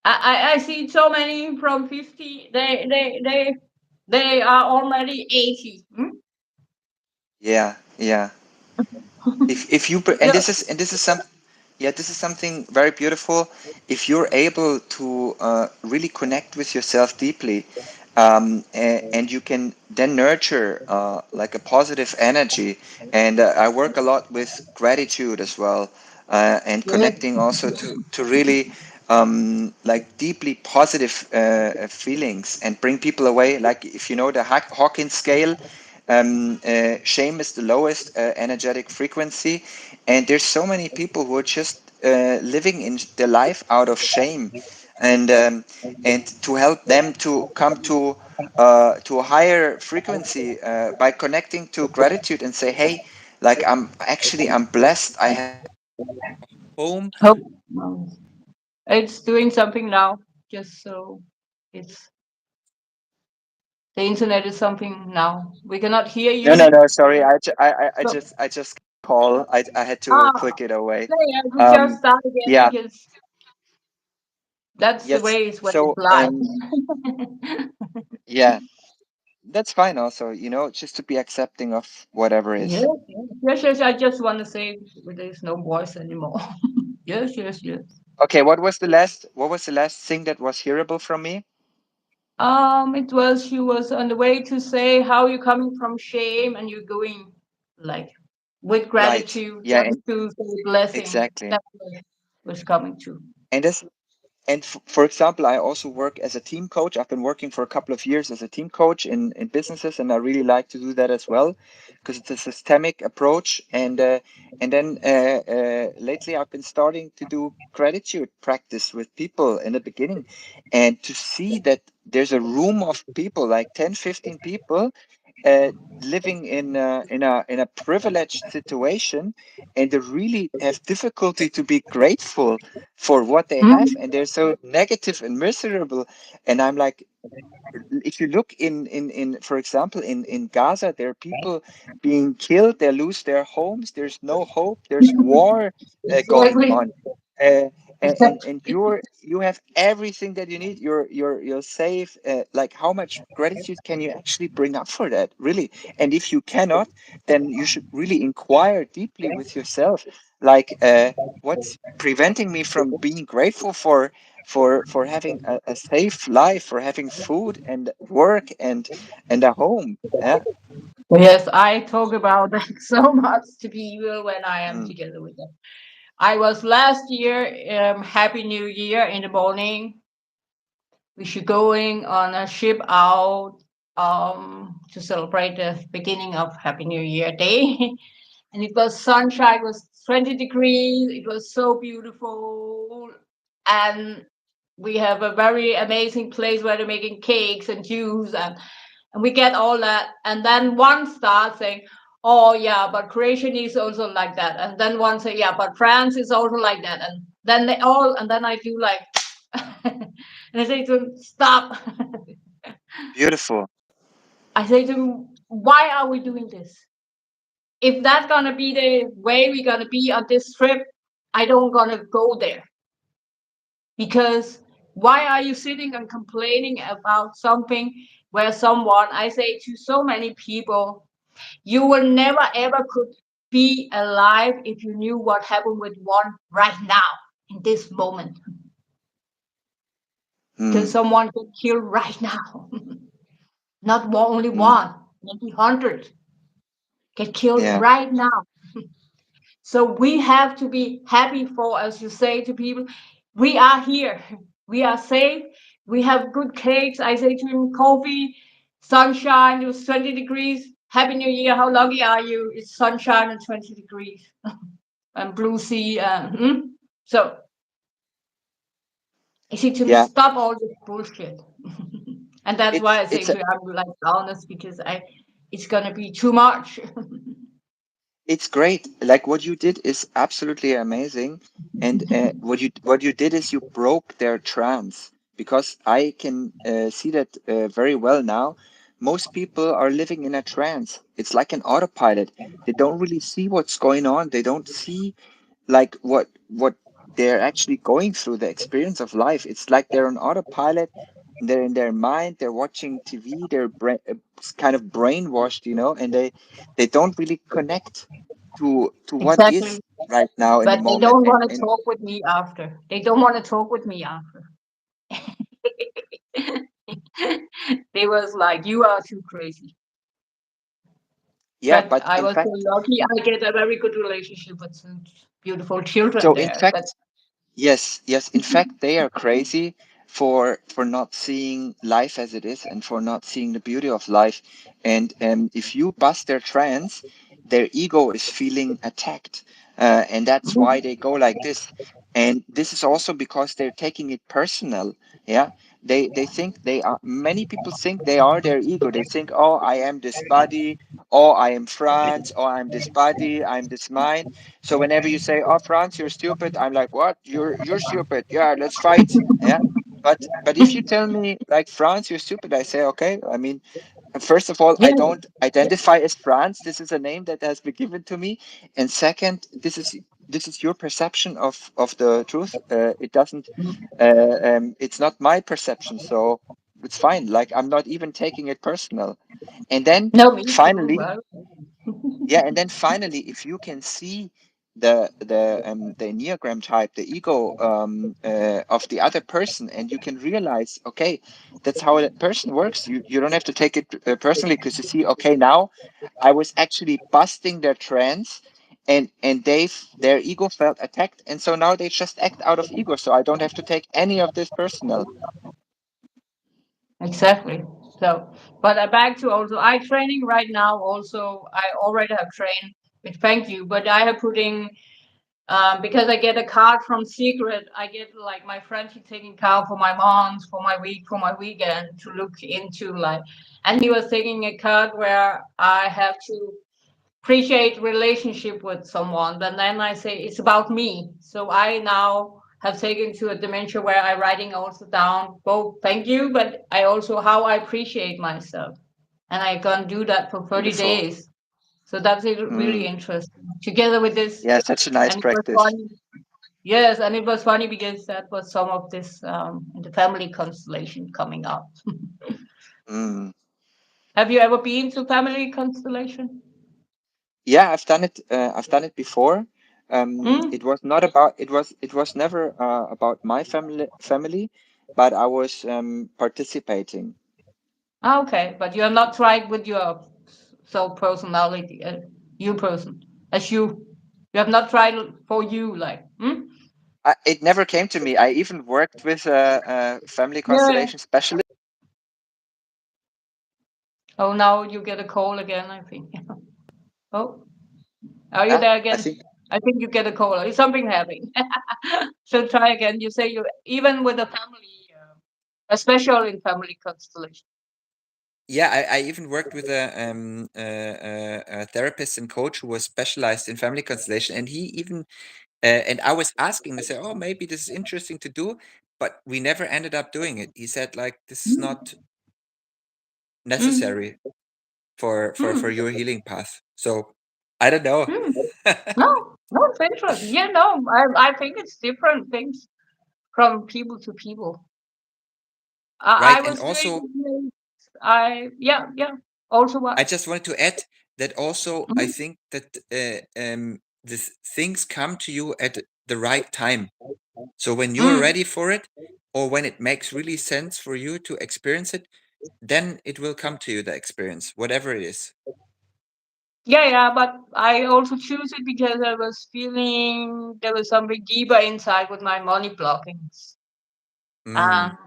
I see so many from 50. They are already 80. Hmm? Yeah, yeah. If you Yeah. and this is some yeah, this is something very beautiful. If you're able to really connect with yourself deeply, and you can then nurture like a positive energy. And I work a lot with gratitude as well, and Yes. connecting also to really like deeply positive feelings and bring people away. Like if you know the Hawkins scale, shame is the lowest energetic frequency, and there's so many people who are just living in their life out of shame, and to help them to come to a higher frequency by connecting to gratitude and say, hey, like I'm blessed. I have home. Hope. It's doing something now. Just so it's the internet is something now. We cannot hear No, no, you. no. Sorry, So, I just call. I had to ah, click it away. yeah, we just Um, start again yeah, because that's the yes. way it's when it's So, live. yeah, that's fine. Also, just to be accepting of whatever Yes, is. yes, yes. I just want to say there's no voice anymore. Yes, yes, yes. Okay, what was the last thing that was hearable from me? It was she was on the way to say how you're coming from shame and you're going like with Right. gratitude Yeah, just to say blessing. exactly. That's what it was coming to. And this And for example, I also work as a team coach. I've been working for a couple of years as a team coach in businesses, and I really like to do that as well because it's a systemic approach. And then lately, I've been starting to do gratitude practice with people in the beginning, and to see that there's a room of people, like 10, 15 people, uh, living in a privileged situation, and they really have difficulty to be grateful for what they have, Mm. and they're so negative and miserable. And I'm like, if you look in for example in Gaza, there are people being killed, they lose their homes, there's no hope, there's war going Exactly. on, uh, and Exactly. you have everything that you need, you're safe. Like, how much gratitude can you actually bring up for that, really? And if you cannot, then you should really inquire deeply with yourself, like, what's preventing me from being grateful for having a safe life, for having food and work and a home. Yeah. Yes, I talk about that so much to people when I am Mm. together with them. I was last year, Happy New Year in the morning. We should going on a ship out to celebrate the beginning of Happy New Year Day. And it was sunshine, it was 20 degrees, it was so beautiful. And we have a very amazing place where they're making cakes and juice and we get all that. And then one starts saying, oh yeah, but creation is also like that. And then one say, yeah, but France is also like that. And then they all, and then I do like, and I say to them, stop. Beautiful. I say to them, why are we doing this? If that's gonna be the way we're gonna be on this trip, I don't gonna go there. Because why are you sitting and complaining about something where someone, I say to so many people, you will never ever could be alive if you knew what happened with one right now in this moment. Because Mm. someone got killed right now. Not only Mm. one, maybe 100 get killed Yeah. right now. So we have to be happy for, as you say to people, we are here. We are safe. We have good cakes. I say to him, coffee, sunshine. It was 20 degrees. Happy New Year. How lucky are you? It's sunshine and 20 degrees and blue sea. So I say to him, Yeah. stop all this bullshit. And that's why it's I say it's to him, I'm like honest because it's gonna be too much. it's great. Like, what you did is absolutely amazing. And what you did is you broke their trance, because I can see that very well now. most people are living in a trance. It's like an autopilot. They don't really see what's going on. They don't see like what they're actually going through, the experience of life. It's like they're on autopilot. They're in their mind. They're watching TV. They're kind of brainwashed, and they don't really connect to what is Exactly. right now in the But they moment. don't And want to and talk with me after. They don't want to talk with me after. They was like, you are too crazy. yeah, But but I in was so fact, lucky. I get a very good relationship with some beautiful children so in there. But fact, yes, yes. In fact, they are crazy for not seeing life as it is and for not seeing the beauty of life. And if you bust their trance, their ego is feeling attacked, and that's why they go like this. And this is also because they're taking it personal. Yeah, they think they are. Many people think they are their ego. They think, oh, I am this body. Oh, I am Franz. Oh, I'm this body. I'm this mind. So whenever you say, "Oh, France, you're stupid," I'm like, "What? You're stupid? Yeah, let's fight." Yeah. But if you tell me like France, you're stupid, I say, okay. I mean, first of all, I yeah, don't identify as France. This is a name that has been given to me. And second, this is your perception of the truth. It doesn't. It's not my perception, so it's fine. Like I'm not even taking it personal. And then no, me too. finally, Well, yeah, and then finally, if you can see the Enneagram type, the ego of the other person, and you can realize, okay, that's how that person works. You don't have to take it personally because you see, okay, now I was actually busting their trance, and their ego felt attacked, and so now they just act out of ego. So I don't have to take any of this personal. exactly. So, but back to also, I training right now. Also, I already have trained with thank you, but I have putting because I get a card from Secret. I get like my friend, he's taking card for my month, for my week, for my weekend to look into like, and he was taking a card where I have to appreciate relationship with someone, and then I say it's about me. So I now have taken to a dimension where I writing also down both thank you, but I also how I appreciate myself, and I can do that for 30 Beautiful. days. So that's really Mm. interesting. Together with this, Yeah, such a nice and it was practice. funny. Yes, and it was funny because that was some of this in the family constellation coming up. Mm. Have you ever been to family constellation? Yeah, I've done it. I've done it before. Mm? It was not about. It was never about my family, but I was participating. Ah, okay, but you have not tried with your soul personality, you person, as you. You have not tried for you, like. Hmm? It never came to me. I even worked with a family Yeah. constellation specialist. Oh, now you get a call again, I think. Oh, are you Ah, there I again? think. I think you get a call. Is something happening? So try again. You say you even with a family, especially in family constellation. Yeah, I even worked with a therapist and coach who was specialized in family constellation, and he even and I was asking to say, oh, maybe this is interesting to do, but we never ended up doing it. He said, like, this is Mm. not Mm. necessary for Mm. your healing path. So I don't know. Mm. No, no, it's interesting. Yeah, no, I think it's different things from people to people. I Right. And was doing also, yeah, yeah. Also what? I just wanted to add that also I Mhm. think that this things come to you at the right time. So when you're Mm. ready for it, or when it makes really sense for you to experience it, then it will come to you, the experience, whatever it is. Yeah, yeah, but I also choose it because I was feeling there was something deeper inside with my money blockings. Mm, And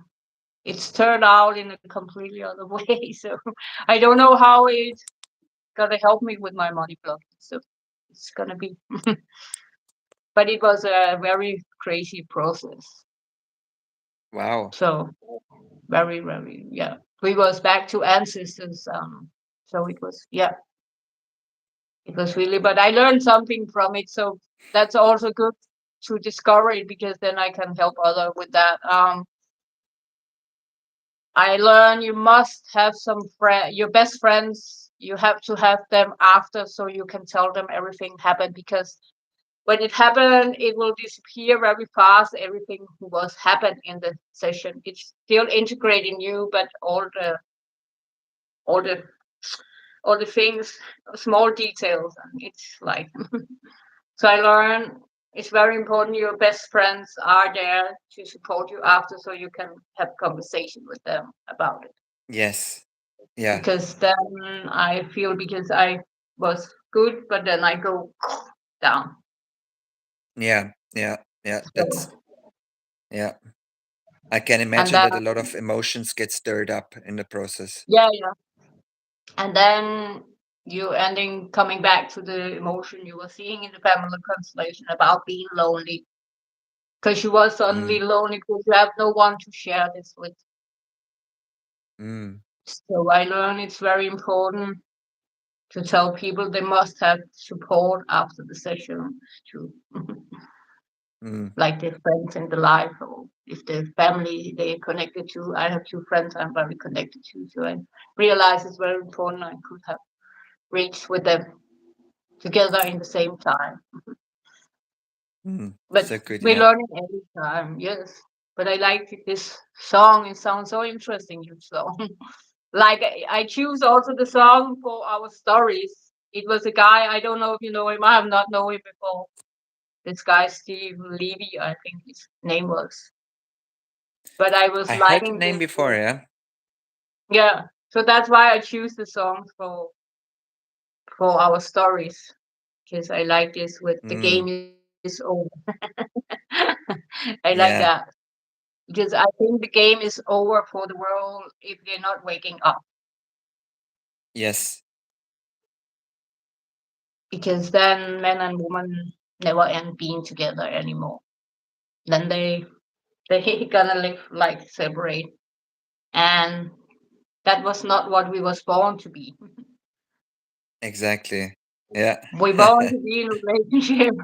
it's turned out in a completely other way. So I don't know how it's gonna help me with my money blocking. So it's gonna be but it was a very crazy process. wow. So very, very yeah. We was back to ancestors. So it was yeah, it was really but I learned something from it. So that's also good to discover it because then I can help other with that. I learned you must have some your best friends. You have to have them after, so you can tell them everything happened, because when it happened, it will disappear very fast. Everything was happened in the session. It's still integrating you, but all the all the things, small details, and it's like so. I learned it's very important. Your best friends are there to support you after, so you can have conversation with them about it. Yes. Yeah. Because then I feel, because I was good, but then I go down. Yeah. Yeah. Yeah. That's, So, yeah. I can and imagine then that a lot of emotions get stirred up in the process. yeah, yeah, and then you ending coming back to the emotion you were seeing in the family constellation about being lonely, because you were Mm. suddenly lonely because you have no one to share this with. Mm. So I learned it's very important to tell people they must have support after the session to Mm. like their friends in the life, or if their family they're connected to. I have two friends I'm very connected to, so I realize it's very important I could have reached with them together in the same time. Mm. But So good. we're Yeah. learning every time, yes. But I like this song. It sounds so interesting, your song. Like I choose also the song for our stories. It was a guy, I don't know if you know him. I have not known him before. This guy Steve Levy, I think his name was. But I was I heard the liking name this. before. Yeah. Yeah. So that's why I choose the songs for our stories. Because I like this with the Mm. game is over. I like that. Yeah. Because I think the game is over for the world if they're not waking up. Yes. Because then men and women never end being together anymore. Then they gonna live like separate. And that was not what we was born to be. Exactly. Yeah. We born to be in a relationship.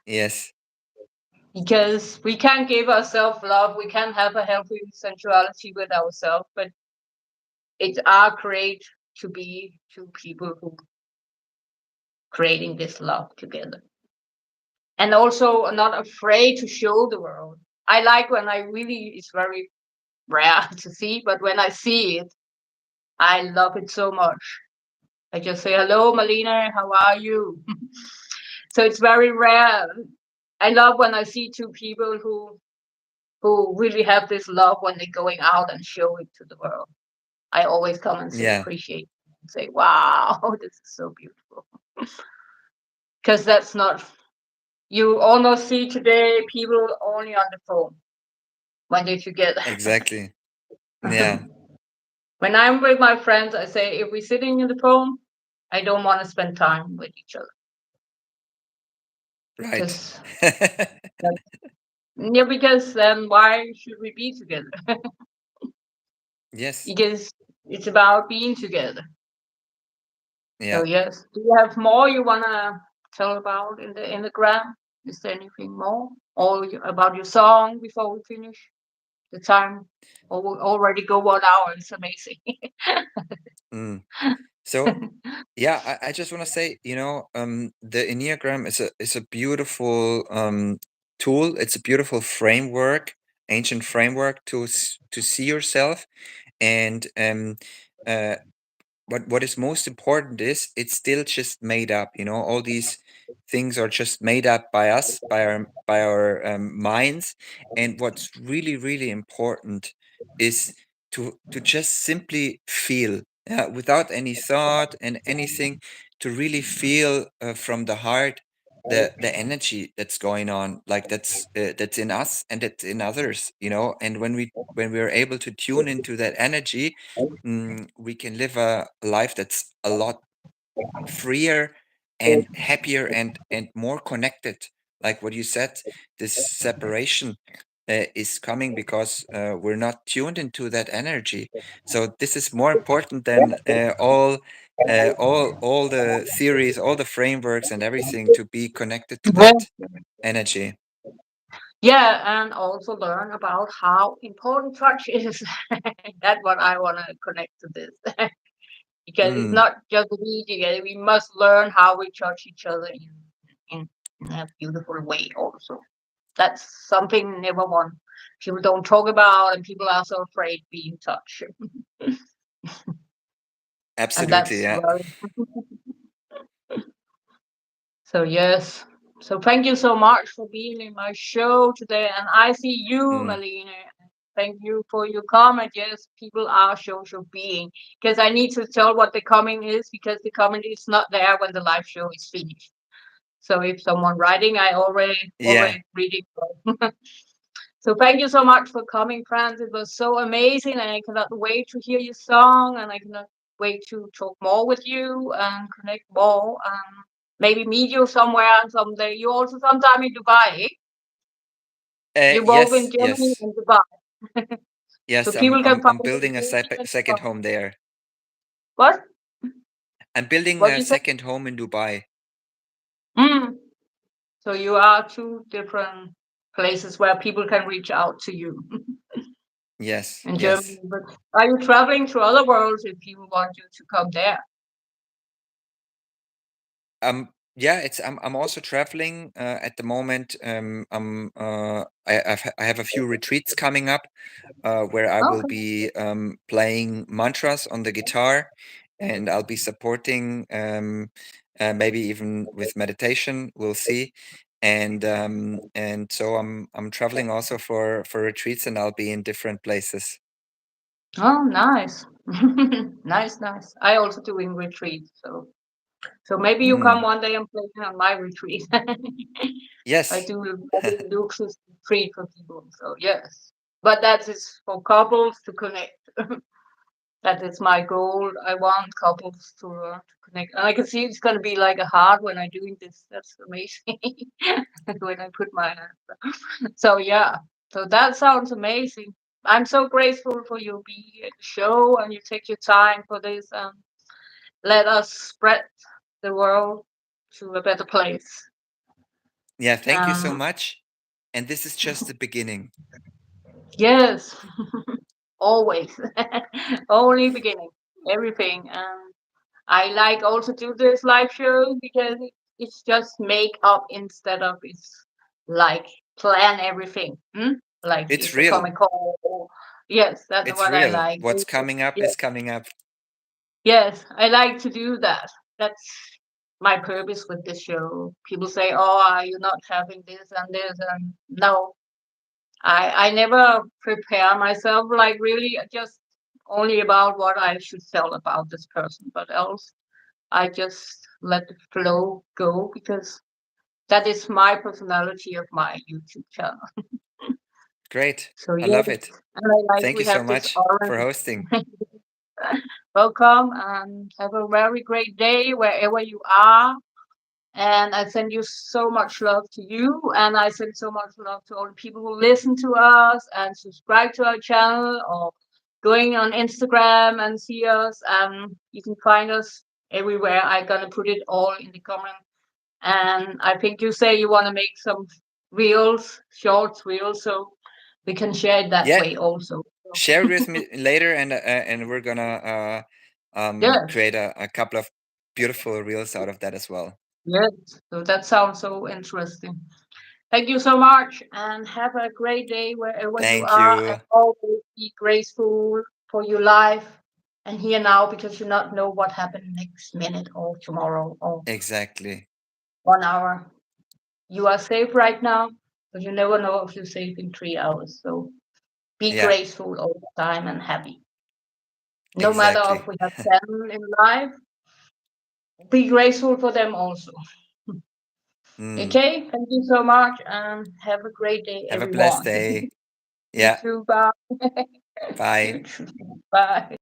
Yes. Because we can't give ourselves love. We can't have a healthy sensuality with ourselves, but it's our create to be two people who creating this love together. And also not afraid to show the world. I like when I really, it's very rare to see, but when I see it, I love it so much. I just say, hello, Malina, how are you? So it's very rare. I love when I see two people who really have this love when they're going out and show it to the world. I always come and say Yeah. appreciate and say, wow, this is so beautiful. Because that's not, you almost see today people only on the phone when they're together. Exactly. Yeah. When I'm with my friends, I say, if we're sitting in the phone, I don't want to spend time with each other. Right. Because, yeah, because then why should we be together? Yes. Because it's about being together. So Yeah. yes, do you have more you wanna tell about in the Enneagram? Is there anything more, or about your song before we finish? The time already go 1 hour. It's amazing. Mm. So yeah, I just want to say, the Enneagram is a beautiful tool. It's a beautiful framework, ancient framework to see yourself. And uh, what is most important is it's still just made up. All these things are just made up by us, by our minds. And what's really really important is to just simply feel, without any thought and anything, to really feel from the heart the energy that's going on, like that's in us and that's in others. And when we're able to tune into that energy, we can live a life that's a lot freer and happier and more connected. Like what you said, this separation is coming because we're not tuned into that energy. So this is more important than all the theories, all the frameworks and everything, to be connected to that energy. Yeah, and also learn about how important touch is. That's what I want to connect to this. Because it's Mm, not just we together. We must learn how we touch each other in a beautiful way also. That's something never one people don't talk about, and people are so afraid being touched. And absolutely. that's Yeah. very so yes. So thank you so much for being in my show today. And I see you, Mm, Malene. Thank you for your comment. Yes, people are social being. Because I need to tell what the comment is because the comment is not there when the live show is finished. So if someone writing, I yeah. already read it. So thank you so much for coming, Franz. It was so amazing, and I cannot wait to hear your song, and I cannot wait to talk more with you and connect more, and maybe meet you somewhere someday. You also sometime in Dubai. Eh? You're both in Yes. Germany Yes. and Dubai, so Yes. people can find I'm you in building a Germany and second Dubai. home there. What? I'm building What a you say? second home in Dubai. Mm. So you are two different places where people can reach out to you Yes. in Germany. Yes. But are you traveling to other worlds if people want you to come there? Yeah, it's I'm also traveling at the moment. I have a few retreats coming up where I will Okay. be playing mantras on the guitar, and I'll be supporting maybe even with meditation. We'll see. And so I'm traveling also for retreats, and I'll be in different places. Oh, nice. Nice, nice. I also doing retreats, so maybe you come Mm, one day and play on my retreat. yes. I do luxus retreat for people, so yes. But that is for couples to connect. That is my goal. I want couples to connect. And I can see it's gonna be like a hard when I'm doing this. That's amazing. When I put my so yeah. So that sounds amazing. I'm so grateful for you being at the show and you take your time for this and let us spread the world to a better place. Yeah, thank you so Um, much. And this is just the beginning. yes, always, only beginning, everything. I like also do this live show because it's just make up instead of it's like plan everything. Hmm? Like It's it's a real. comic call. Yes, that's It's what I real. like. What's coming up Yes, is coming up. yes, I like to do that. That's my purpose with this show. People say, "Oh, are you not having this and this?" And no, I never prepare myself like really just only about what I should tell about this person, but else I just let the flow go because that is my personality of my YouTube channel. Great. So I love yes, it. and I like Thank we you so have this much for orange. hosting. Welcome and have a very great day wherever you are. And I send you so much love to you, and I send so much love to all the people who listen to us and subscribe to our channel or going on Instagram and see us. You can find us everywhere. I'm gonna put it all in the comment. And I think you say you want to make some reels, shorts reels, so we can share it that Yeah, way also. So, share it with me later, and we're gonna yes, create a couple of beautiful reels out of that as well. yes. So that sounds so interesting. Thank you so much and have a great day wherever you Thank are and you. always be grateful for your life and here now because you not know what happened next minute or tomorrow or Exactly. 1 hour. You are safe right now, but you never know if you're safe in 3 hours. So be Yeah, grateful all the time and happy. No matter if exactly. we have 10 in life, be grateful for them also. Mm. Okay, thank you so much and have a great day, Have a blessed everyone. day. You Yeah. too, bye. Bye. You too. Bye.